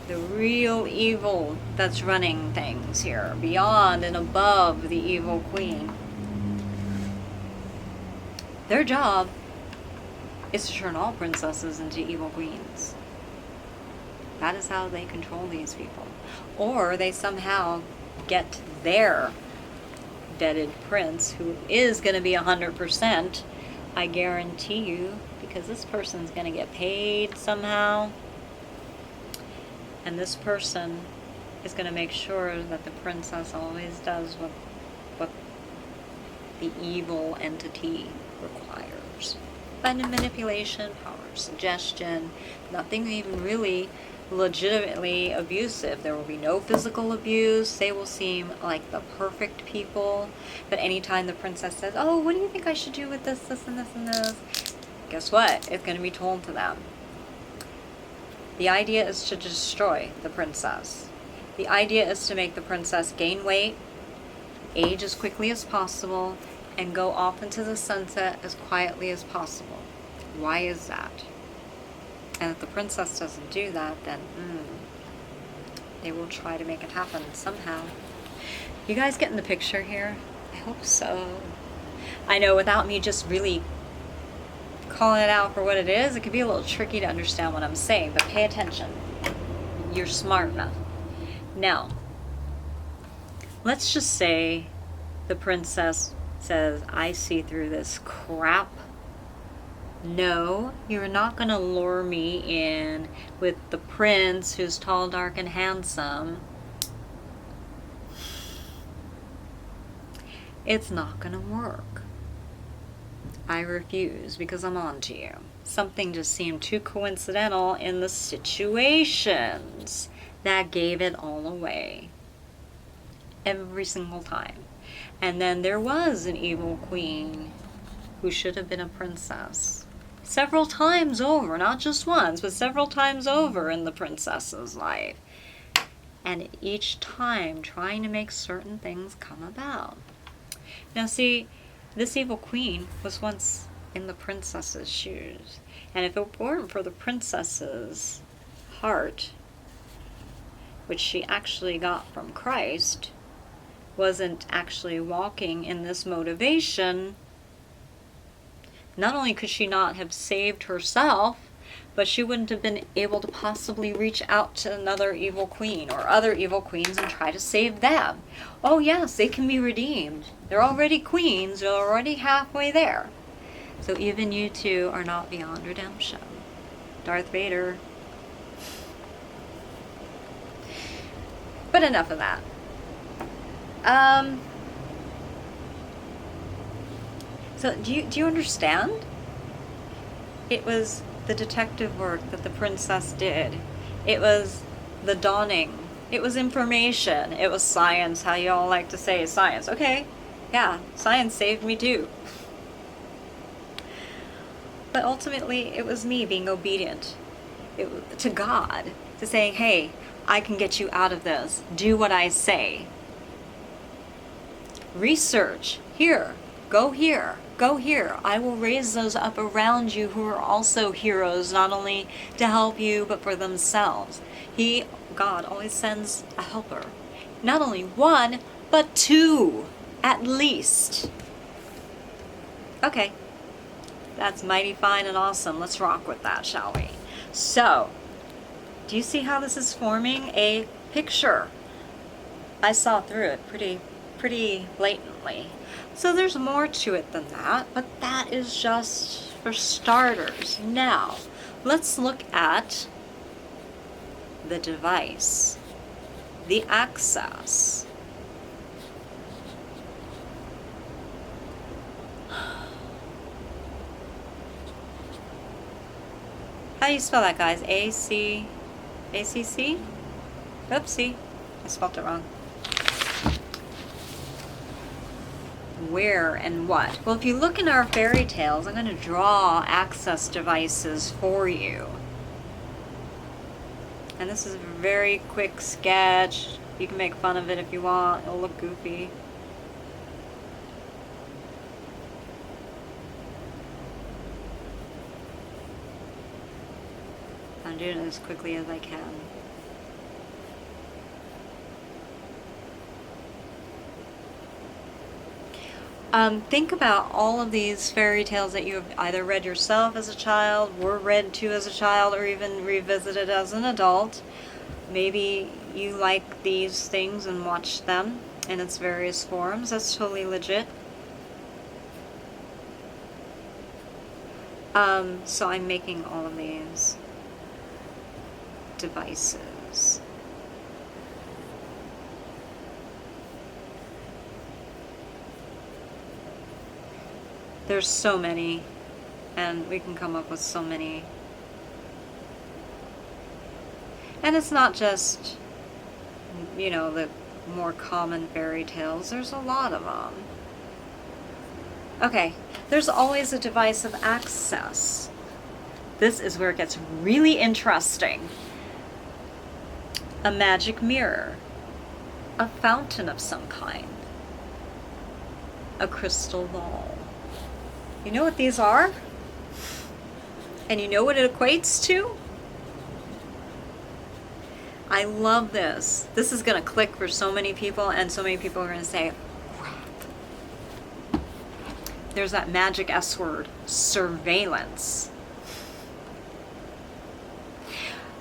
the real evil that's running things here, beyond and above the evil queen, their job is to turn all princesses into evil queens. That is how they control these people. Or they somehow get their deaded prince, who is going to be 100%, I guarantee you, because this person's going to get paid somehow. And this person is going to make sure that the princess always does what the evil entity requires. By manipulation, power, suggestion, nothing even really legitimately abusive. There will be no physical abuse. They will seem like the perfect people. But anytime the princess says, oh, what do you think I should do with this, this, and this, and this? Guess what? It's going to be told to them. The idea is to destroy the princess. The idea is to make the princess gain weight, age as quickly as possible, and go off into the sunset as quietly as possible. Why is that? And if the princess doesn't do that, then they will try to make it happen somehow. You guys getting the picture here? I hope so. I know without me just really calling it out for what it is, it could be a little tricky to understand what I'm saying, but pay attention. You're smart enough. Now, let's just say the princess says, I see through this crap. No, you're not going to lure me in with the prince who's tall, dark, and handsome. It's not going to work. I refuse because I'm on to you. Something just seemed too coincidental in the situations that gave it all away. Every single time. And then there was an evil queen who should have been a princess. Several times over, not just once, but several times over in the princess's life. And each time trying to make certain things come about. Now see, this evil queen was once in the princess's shoes. And if it weren't for the princess's heart, which she actually got from Christ, wasn't actually walking in this motivation, not only could she not have saved herself, but she wouldn't have been able to possibly reach out to another evil queen or other evil queens and try to save them. Oh yes, they can be redeemed. They're already queens, they're already halfway there. So even you two are not beyond redemption. Darth Vader. But enough of that. So do you understand? It was the detective work that the princess did. It was the dawning. It was information. It was science, how you all like to say science. Okay, yeah, science saved me too. But ultimately, it was me being obedient to God, to saying, hey, I can get you out of this. Do what I say. Research. Here. Go here. Go here. I will raise those up around you who are also heroes, not only to help you, but for themselves. God, always sends a helper. Not only one, but two, at least. Okay. That's mighty fine and awesome. Let's rock with that, shall we? So, do you see how this is forming a picture? I saw through it pretty blatantly. So there's more to it than that, but that is just for starters. Now, let's look at the device, the access. How do you spell that, guys? A-C-C? Oopsie, I spelled it wrong. Where and what? Well, if you look in our fairy tales, I'm going to draw access devices for you. And this is a very quick sketch. You can make fun of it if you want. It'll look goofy. I'm doing it as quickly as I can. Think about all of these fairy tales that you have either read yourself as a child, were read to as a child, or even revisited as an adult. Maybe you like these things and watch them in its various forms. That's totally legit. So I'm making all of these devices. There's so many, and we can come up with so many. And it's not just, you know, the more common fairy tales. There's a lot of them. Okay, there's always a device of access. This is where it gets really interesting. A magic mirror. A fountain of some kind. a crystal ball. You know what these are? And you know what it equates to? I love this. This is going to click for so many people, and so many people are going to say, crap. There's that magic S word, surveillance.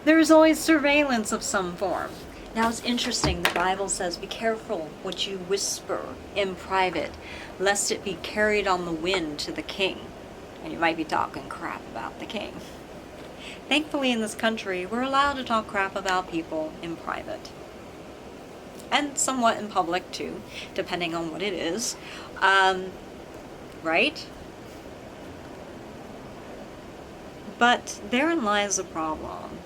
There is always surveillance of some form. Now it's interesting, the Bible says, be careful what you whisper in private, lest it be carried on the wind to the king. And you might be talking crap about the king. Thankfully in this country, we're allowed to talk crap about people in private. And somewhat in public too, depending on what it is. Right? But therein lies the problem.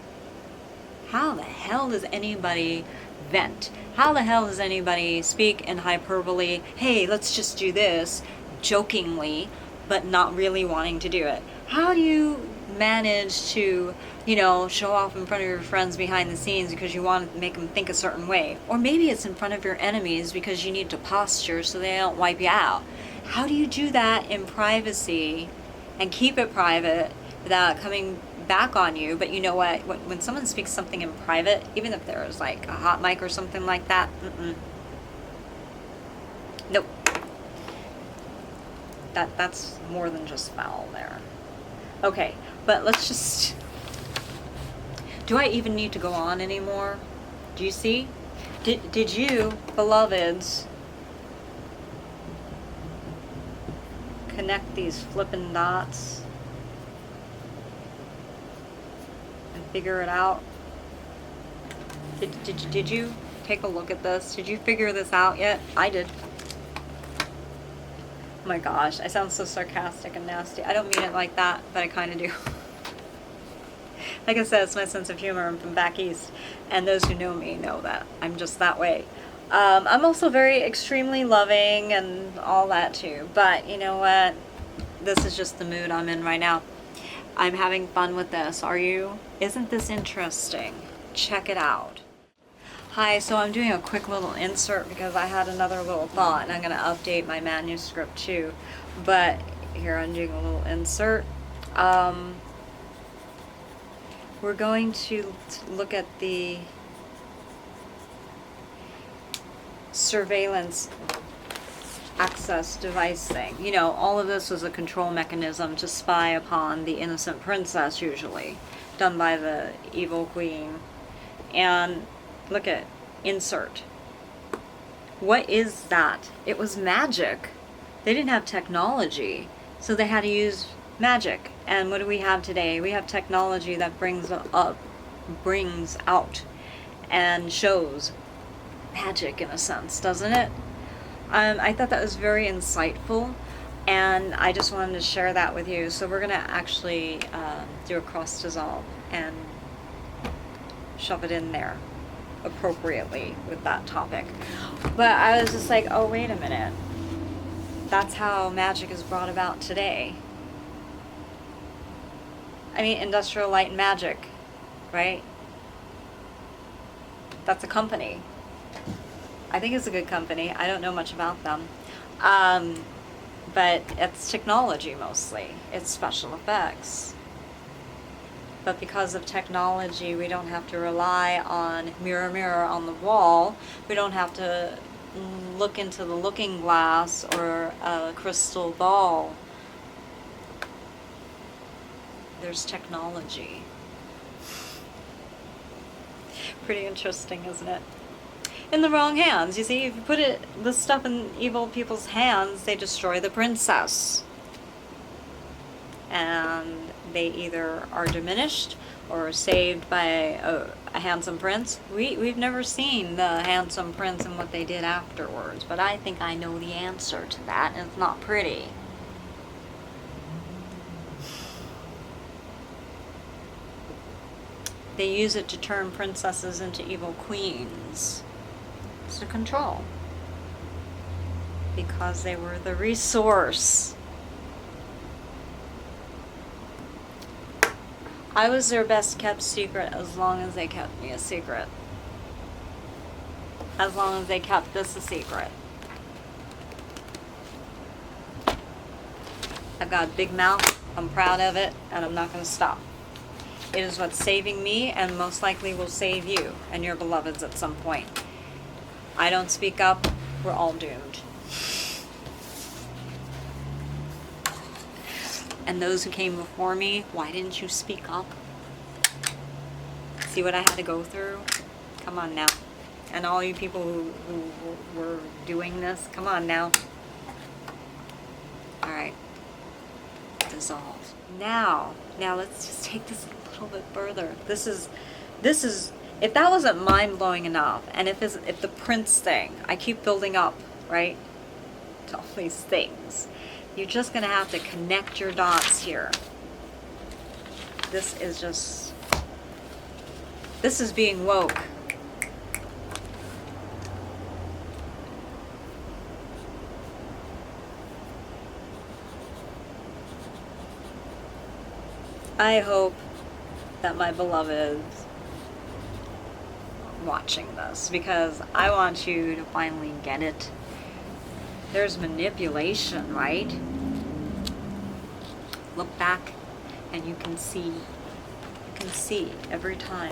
How the hell does anybody vent? How the hell does anybody speak in hyperbole? Hey, let's just do this, jokingly, but not really wanting to do it. How do you manage to, show off in front of your friends behind the scenes because you want to make them think a certain way? Or maybe it's in front of your enemies because you need to posture so they don't wipe you out. How do you do that in privacy and keep it private without coming back on you? But you know what? When someone speaks something in private, even if there's like a hot mic or something like that, nope. That's more than just foul there. Okay, but let's just... Do I even need to go on anymore? Do you see? Did you, beloveds, connect these flippin' dots and figure it out? Did you take a look at this? Did you figure this out yet? I did. Oh my gosh, I sound so sarcastic and nasty. I don't mean it like that, but I kind of do. Like I said, it's my sense of humor. I'm from back east, and those who know me know that I'm just that way. I'm also very extremely loving and all that too, but you know what? This is just the mood I'm in right now. I'm having fun with this. Are you? Isn't this interesting? Check it out. Hi, so I'm doing a quick little insert because I had another little thought, and I'm going to update my manuscript too. But here, I'm doing a little insert. We're going to look at the surveillance access device thing. All of this was a control mechanism to spy upon the innocent princess, usually, done by the evil queen. And look at insert. What is that? It was magic. They didn't have technology, so they had to use magic. And what do we have today? We have technology that brings out, and shows magic in a sense, doesn't it? I thought that was very insightful, and I just wanted to share that with you. So we're going to actually do a cross dissolve and shove it in there appropriately with that topic. But I was just like, oh, wait a minute. That's how magic is brought about today. I mean, Industrial Light and Magic, right? That's a company. I think it's a good company. I don't know much about them. But it's technology mostly. It's special effects. But because of technology, we don't have to rely on mirror, mirror on the wall. We don't have to look into the looking glass or a crystal ball. There's technology. Pretty interesting, isn't it? In the wrong hands. You see, if you put this stuff in evil people's hands, they destroy the princess. And they either are diminished or saved by a handsome prince. We've never seen the handsome prince and what they did afterwards, but I think I know the answer to that, and it's not pretty. They use it to turn princesses into evil queens. It's to control. Because they were the resource. I was their best kept secret as long as they kept me a secret. As long as they kept this a secret. I've got a big mouth, I'm proud of it, and I'm not going to stop. It is what's saving me and most likely will save you and your beloveds at some point. I don't speak up, we're all doomed. And those who came before me, why didn't you speak up? See what I had to go through? Come on now. And all you people who were doing this, come on now. All right. Dissolve. Now let's just take this a little bit further. This is, if that wasn't mind-blowing enough, and if the Prince thing, I keep building up, right, to all these things, you're just going to have to connect your dots here. This is being woke. I hope that my beloveds are watching this, because I want you to finally get it. There's manipulation, right? Look back and you can see every time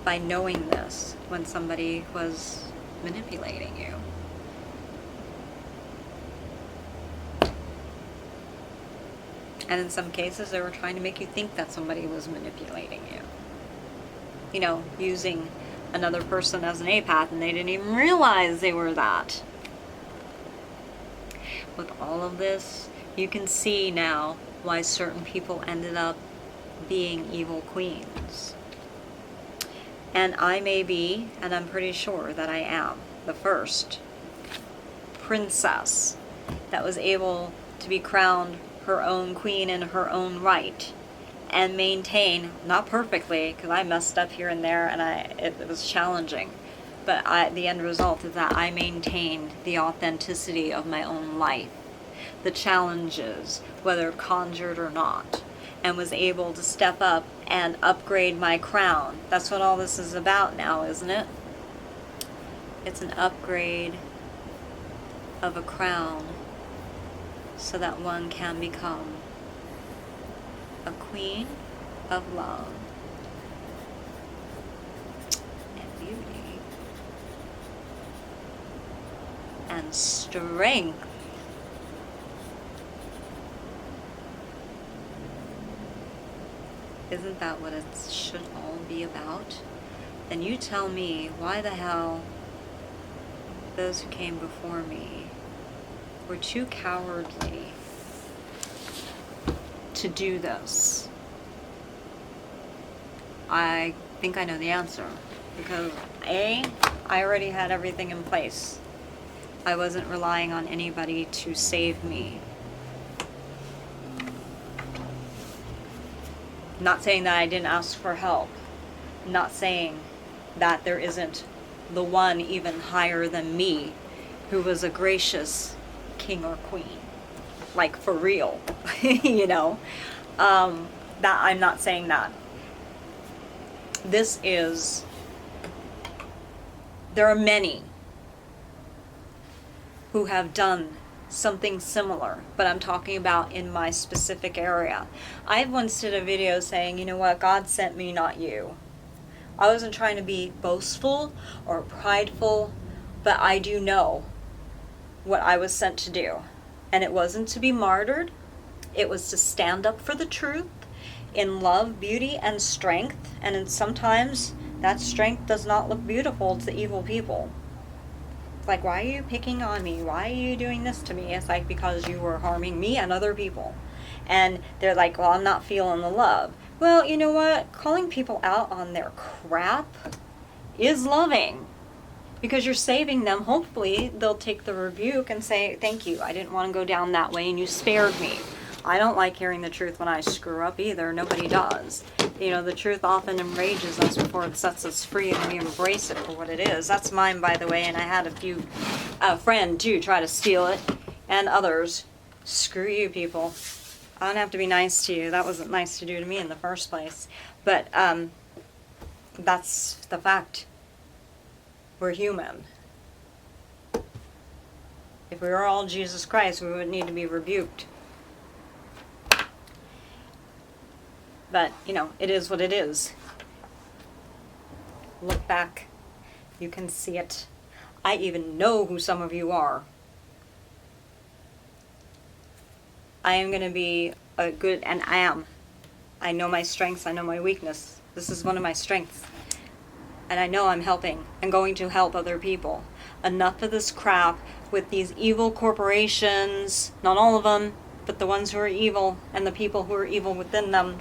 by knowing this when somebody was manipulating you. And in some cases, they were trying to make you think that somebody was manipulating you. You know, using another person as an empath, and they didn't even realize they were that. With all of this, you can see now why certain people ended up being evil queens. And I may be, and I'm pretty sure that I am, the first princess that was able to be crowned her own queen in her own right and maintain, not perfectly, because I messed up here and there and it was challenging, but the end result is that I maintained the authenticity of my own life, the challenges, whether conjured or not, and was able to step up and upgrade my crown. That's what all this is about now, isn't it? It's an upgrade of a crown so that one can become a queen of love and beauty and strength. Isn't that what it should all be about? Then you tell me why the hell those who came before me were too cowardly to do this. I think I know the answer, because I already had everything in place. I wasn't relying on anybody to save me. Not saying that I didn't ask for help. Not saying that there isn't the one even higher than me who was a gracious king or queen. Like, for real. You know? That I'm not saying that. There are many who have done something similar, but I'm talking about in my specific area. I once did a video saying, you know what, God sent me, not you. I wasn't trying to be boastful or prideful, but I do know what I was sent to do. And it wasn't to be martyred. It was to stand up for the truth in love, beauty, and strength. And sometimes that strength does not look beautiful to evil people. It's like, why are you picking on me? Why are you doing this to me? It's like, because you were harming me and other people. And they're like, well, I'm not feeling the love. Well, you know what? Calling people out on their crap is loving. Because you're saving them. Hopefully, they'll take the rebuke and say, thank you. I didn't want to go down that way and you spared me. I don't like hearing the truth when I screw up either. Nobody does. You know, the truth often enrages us before it sets us free and we embrace it for what it is. That's mine, by the way, and I had a friend, too, try to steal it. And others. Screw you, people. I don't have to be nice to you. That wasn't nice to do to me in the first place. But that's the fact. We're human. If we were all Jesus Christ, we wouldn't need to be rebuked. But, you know, it is what it is. Look back. You can see it. I even know who some of you are. I am going to be a good, and I am. I know my strengths. I know my weakness. This is one of my strengths. And I know I'm helping and going to help other people. Enough of this crap with these evil corporations, not all of them, but the ones who are evil and the people who are evil within them.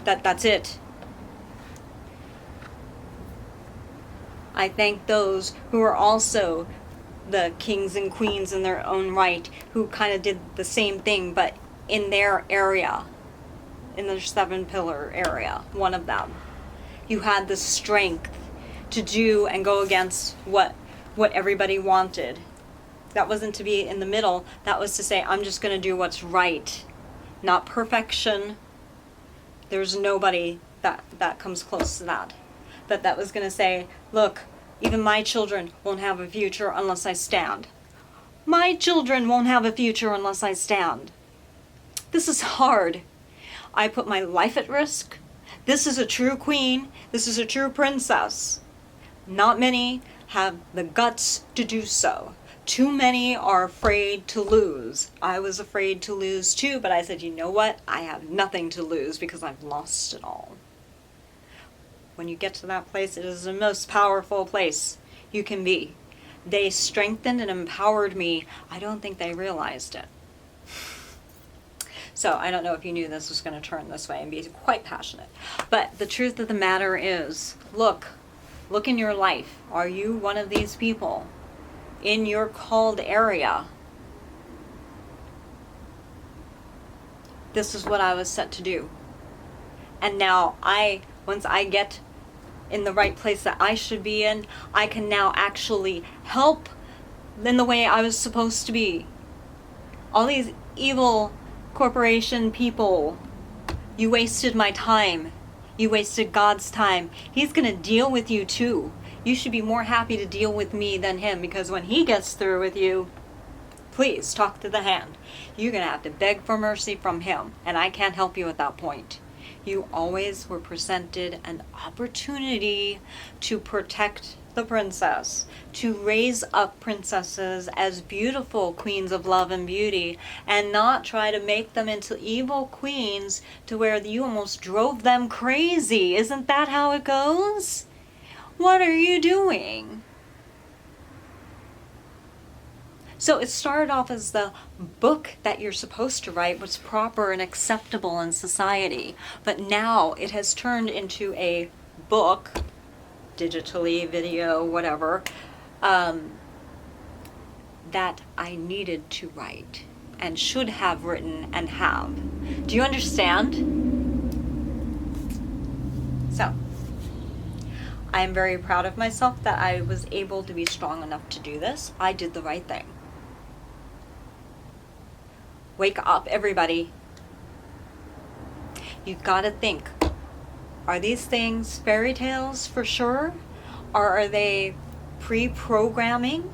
That's it. I thank those who are also the kings and queens in their own right, who kind of did the same thing, but in their area, in their 7-pillar area, one of them. You had the strength to do and go against what everybody wanted. That wasn't to be in the middle. That was to say, I'm just going to do what's right. Not perfection. There's nobody that comes close to that. But that was going to say, look, even my children won't have a future unless I stand. My children won't have a future unless I stand. This is hard. I put my life at risk. This is a true queen. This is a true princess. Not many have the guts to do so. Too many are afraid to lose. I was afraid to lose too, but I said, you know what? I have nothing to lose because I've lost it all. When you get to that place, it is the most powerful place you can be. They strengthened and empowered me. I don't think they realized it. So I don't know if you knew this was going to turn this way and be quite passionate. But the truth of the matter is, look in your life. Are you one of these people in your called area? This is what I was set to do. And now once I get in the right place that I should be in, I can now actually help in the way I was supposed to be. All these evil corporation people, you wasted my time. You wasted God's time. He's going to deal with you too. You should be more happy to deal with me than him, because when he gets through with you, please talk to the hand. You're going to have to beg for mercy from him, and I can't help you at that point. You always were presented an opportunity to protect the princess, to raise up princesses as beautiful queens of love and beauty, and not try to make them into evil queens to where you almost drove them crazy. Isn't that how it goes? What are you doing? So it started off as the book that you're supposed to write was proper and acceptable in society. But now it has turned into a book, digitally, video, whatever, that I needed to write and should have written and have. Do you understand? So, I am very proud of myself that I was able to be strong enough to do this. I did the right thing. Wake up, everybody. You've got to think, are these things fairy tales for sure? Or are they pre-programming?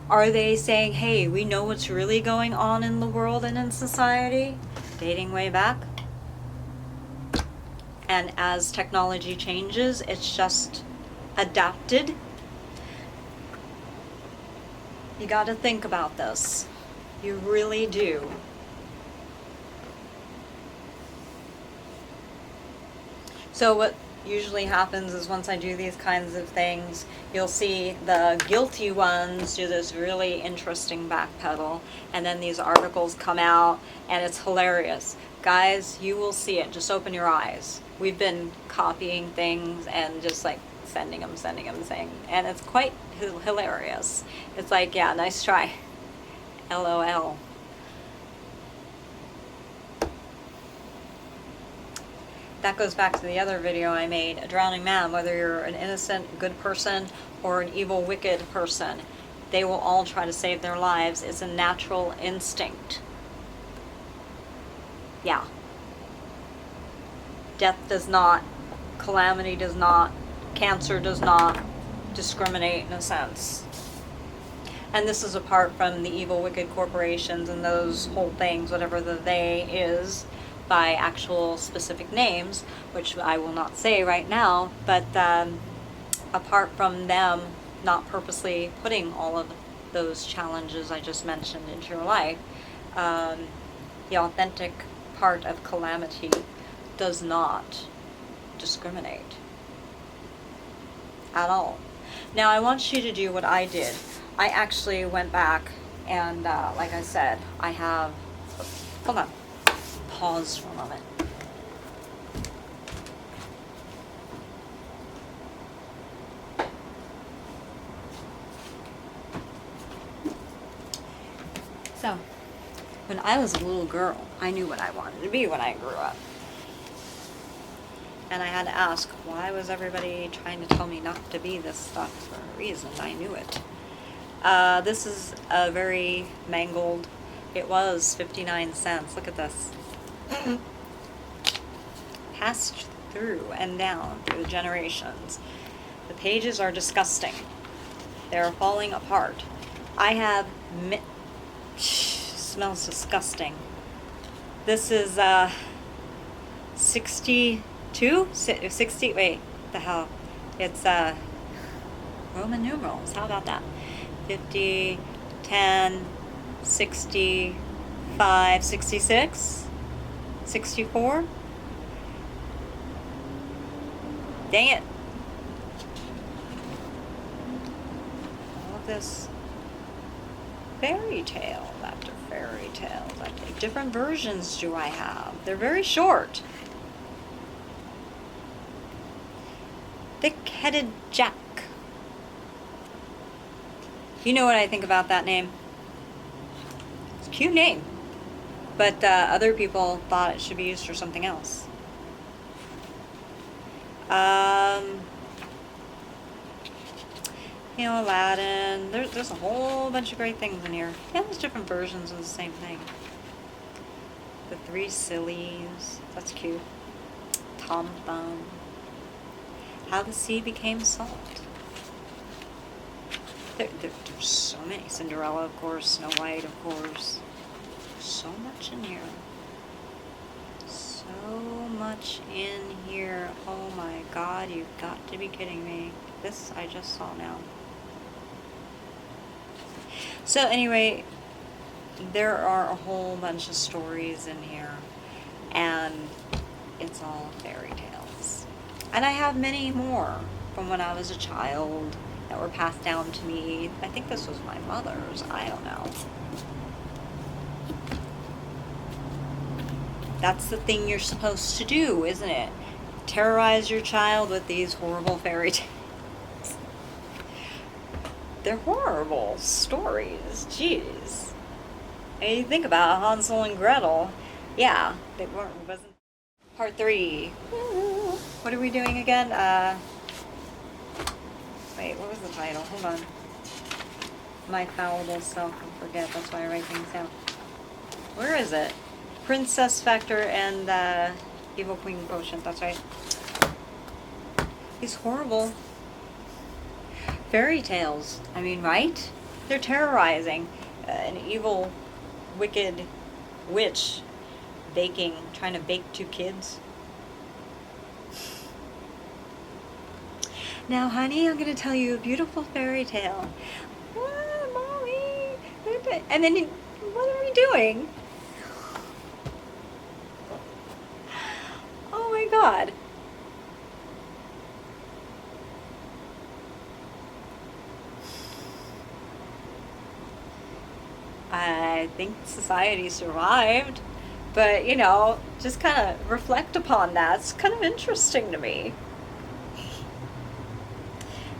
Are they saying, hey, we know what's really going on in the world and in society? Dating way back. And as technology changes, it's just adapted. You got to think about this. You really do. So what usually happens is once I do these kinds of things, you'll see the guilty ones do this really interesting backpedal, and then these articles come out, and it's hilarious. Guys, you will see it. Just open your eyes. We've been copying things and just like sending them, saying, and it's quite hilarious. It's like, yeah, nice try. LOL. That goes back to the other video I made, a drowning man, whether you're an innocent, good person or an evil, wicked person, they will all try to save their lives. It's a natural instinct. Yeah. Death does not, calamity does not, cancer does not discriminate in a sense. And this is apart from the evil, wicked corporations and those whole things, whatever the they is. by actual specific names, which I will not say right now, but apart from them not purposely putting all of those challenges I just mentioned into your life, the authentic part of calamity does not discriminate at all. Now I want you to do what I did. I actually went back and like I said, I have, hold on, pause for a moment. So, when I was a little girl, I knew what I wanted to be when I grew up. And I had to ask, why was everybody trying to tell me not to be this stuff for a reason? I knew it. This is a very mangled, it was 59 cents. Look at this. Passed through and down through the generations. The pages are disgusting. They're falling apart. I have, smells disgusting. This is 62, 60, wait, the hell. It's Roman numerals. How about that? 50, 10, 65, 66, 64. Dang it. All of this fairy tale after fairy tales. Different versions do I have? They're very short. Thick-headed Jack. You know what I think about that name? It's a cute name. But other people thought it should be used for something else. You know, Aladdin. There's a whole bunch of great things in here. Yeah, there's different versions of the same thing. The Three Sillies. That's cute. Tom Thumb. How the Sea Became Salt. There's so many. Cinderella, of course. Snow White, of course. So much in here. So much in here. Oh my God, you've got to be kidding me. This I just saw now. So anyway, there are a whole bunch of stories in here, and it's all fairy tales. And I have many more from when I was a child that were passed down to me. I think this was my mother's. I don't know. That's the thing you're supposed to do, isn't it? Terrorize your child with these horrible fairy tales. They're horrible stories. Jeez. And you think about Hansel and Gretel. Yeah, they wasn't. Part 3. What are we doing again? Wait, what was the title? Hold on. My fallible self can forget. That's why I write things down. Where is it? Princess Factor and Evil Queen Quotient. That's right. These horrible fairy tales. I mean, right? They're terrorizing. An evil, wicked witch trying to bake 2 kids. Now, honey, I'm going to tell you a beautiful fairy tale. Ah, Mommy. And then, what are we doing? Oh my God. I think society survived, but you know, just kind of reflect upon that. It's kind of interesting to me.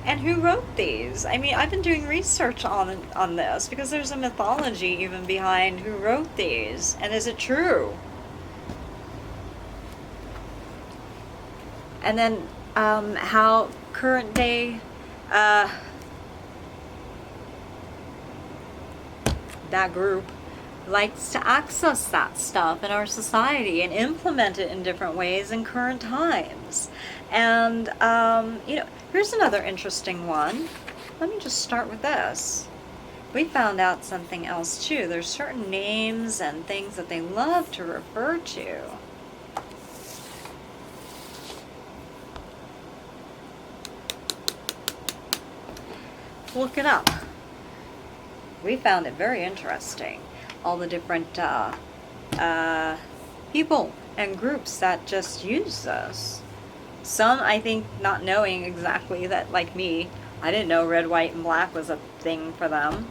And who wrote these? I mean, I've been doing research on this because there's a mythology even behind who wrote these, and is it true? And then how current day that group likes to access that stuff in our society and implement it in different ways in current times. And you know, here's another interesting one. Let me just start with this. We found out something else too. There's certain names and things that they love to refer to. look it up. We found it very interesting. All the different people and groups that just use this. Some, I think, not knowing exactly that, like me, I didn't know red, white, and black was a thing for them.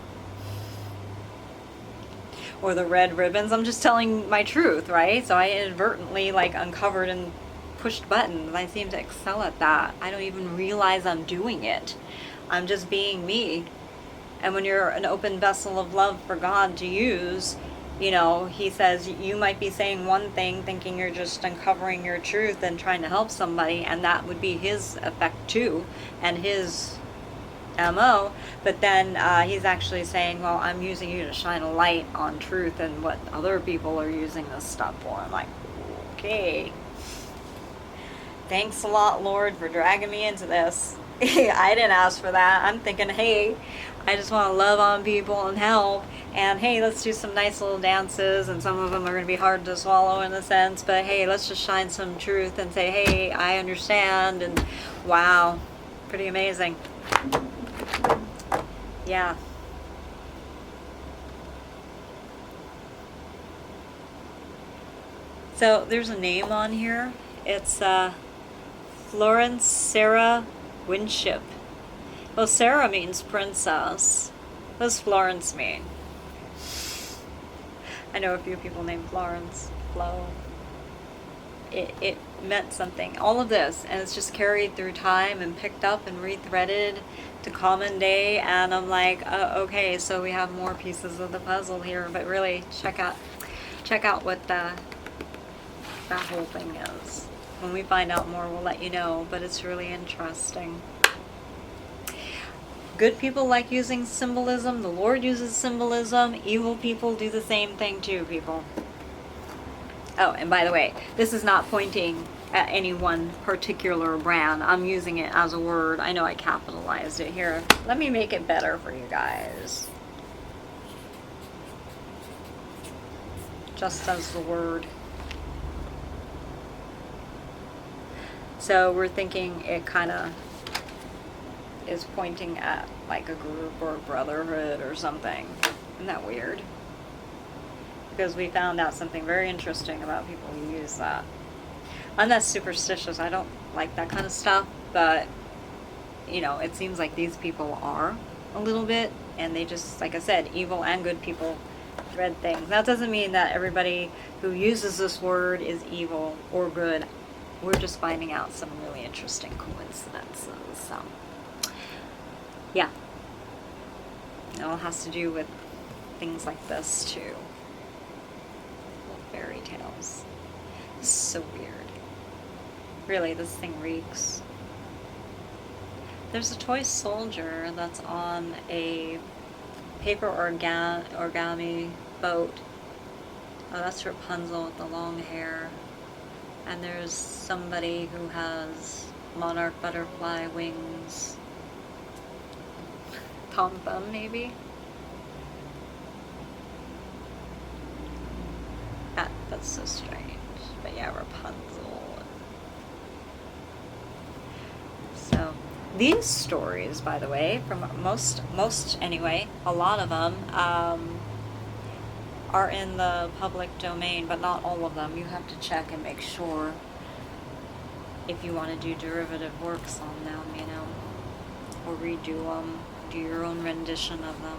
Or the red ribbons. I'm just telling my truth, right? So I inadvertently, like, uncovered and pushed buttons. I seem to excel at that. I don't even realize I'm doing it. I'm just being me. And when you're an open vessel of love for God to use, you know, he says you might be saying one thing thinking you're just uncovering your truth and trying to help somebody, and that would be his effect too, and his MO. But then he's actually saying, well, I'm using you to shine a light on truth and what other people are using this stuff for. I'm like, okay. Thanks a lot, Lord, for dragging me into this. I didn't ask for that. I'm thinking, hey, I just want to love on people and help. And hey, let's do some nice little dances. And some of them are going to be hard to swallow in a sense. But hey, let's just shine some truth and say, hey, I understand. And wow, pretty amazing. Yeah. So there's a name on here. It's Florence Sarah Winship. Well, Sarah means princess. What does Florence mean? I know a few people named Florence. Flo. It meant something. All of this, and it's just carried through time and picked up and rethreaded to common day. And I'm like, okay, so we have more pieces of the puzzle here. But really, check out what that whole thing is. When we find out more, we'll let you know. But it's really interesting. Good people like using symbolism. The Lord uses symbolism. Evil people do the same thing too, people. Oh, and by the way, this is not pointing at any one particular brand. I'm using it as a word. I know I capitalized it here. Let me make it better for you guys. Just as the word. So we're thinking it kind of is pointing at like a group or a brotherhood or something. Isn't that weird? Because we found out something very interesting about people who use that. I'm not superstitious. I don't like that kind of stuff, but you know, it seems like these people are a little bit, and they just, like I said, evil and good people read things. That doesn't mean that everybody who uses this word is evil or good. We're just finding out some really interesting coincidences. So yeah, it all has to do with things like this too. Little fairy tales. It's so weird. Really, this thing reeks. There's a toy soldier that's on a paper origami boat. Oh, that's Rapunzel with the long hair. And there's somebody who has monarch butterfly wings. Tom Thumb, maybe? That's so strange. But yeah, Rapunzel. So, these stories, by the way, from most anyway, a lot of them, are in the public domain, but not all of them. You have to check and make sure if you want to do derivative works on them, you know, or redo them. Do your own rendition of them.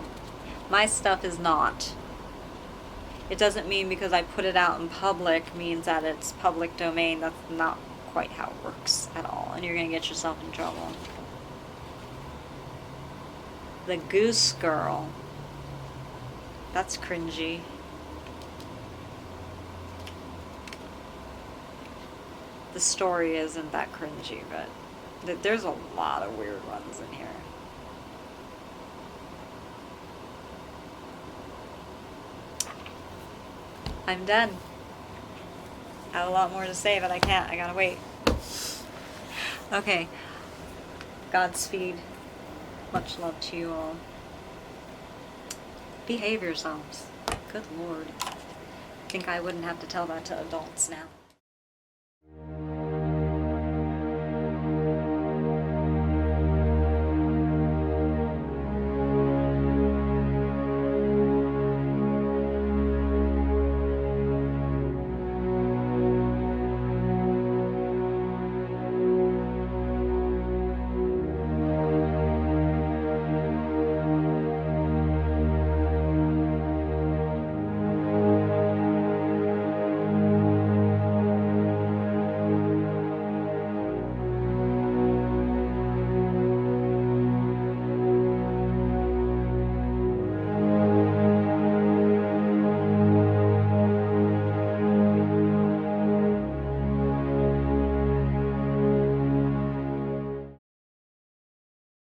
My stuff is not. It doesn't mean because I put it out in public means that it's public domain. That's not quite how it works at all, and you're going to get yourself in trouble. The Goose Girl. That's cringy. The story isn't that cringy, but there's a lot of weird ones in here. I'm done. I have a lot more to say, but I can't. I gotta wait. Okay. Godspeed. Much love to you all. Behave yourselves. Good Lord. I think I wouldn't have to tell that to adults now.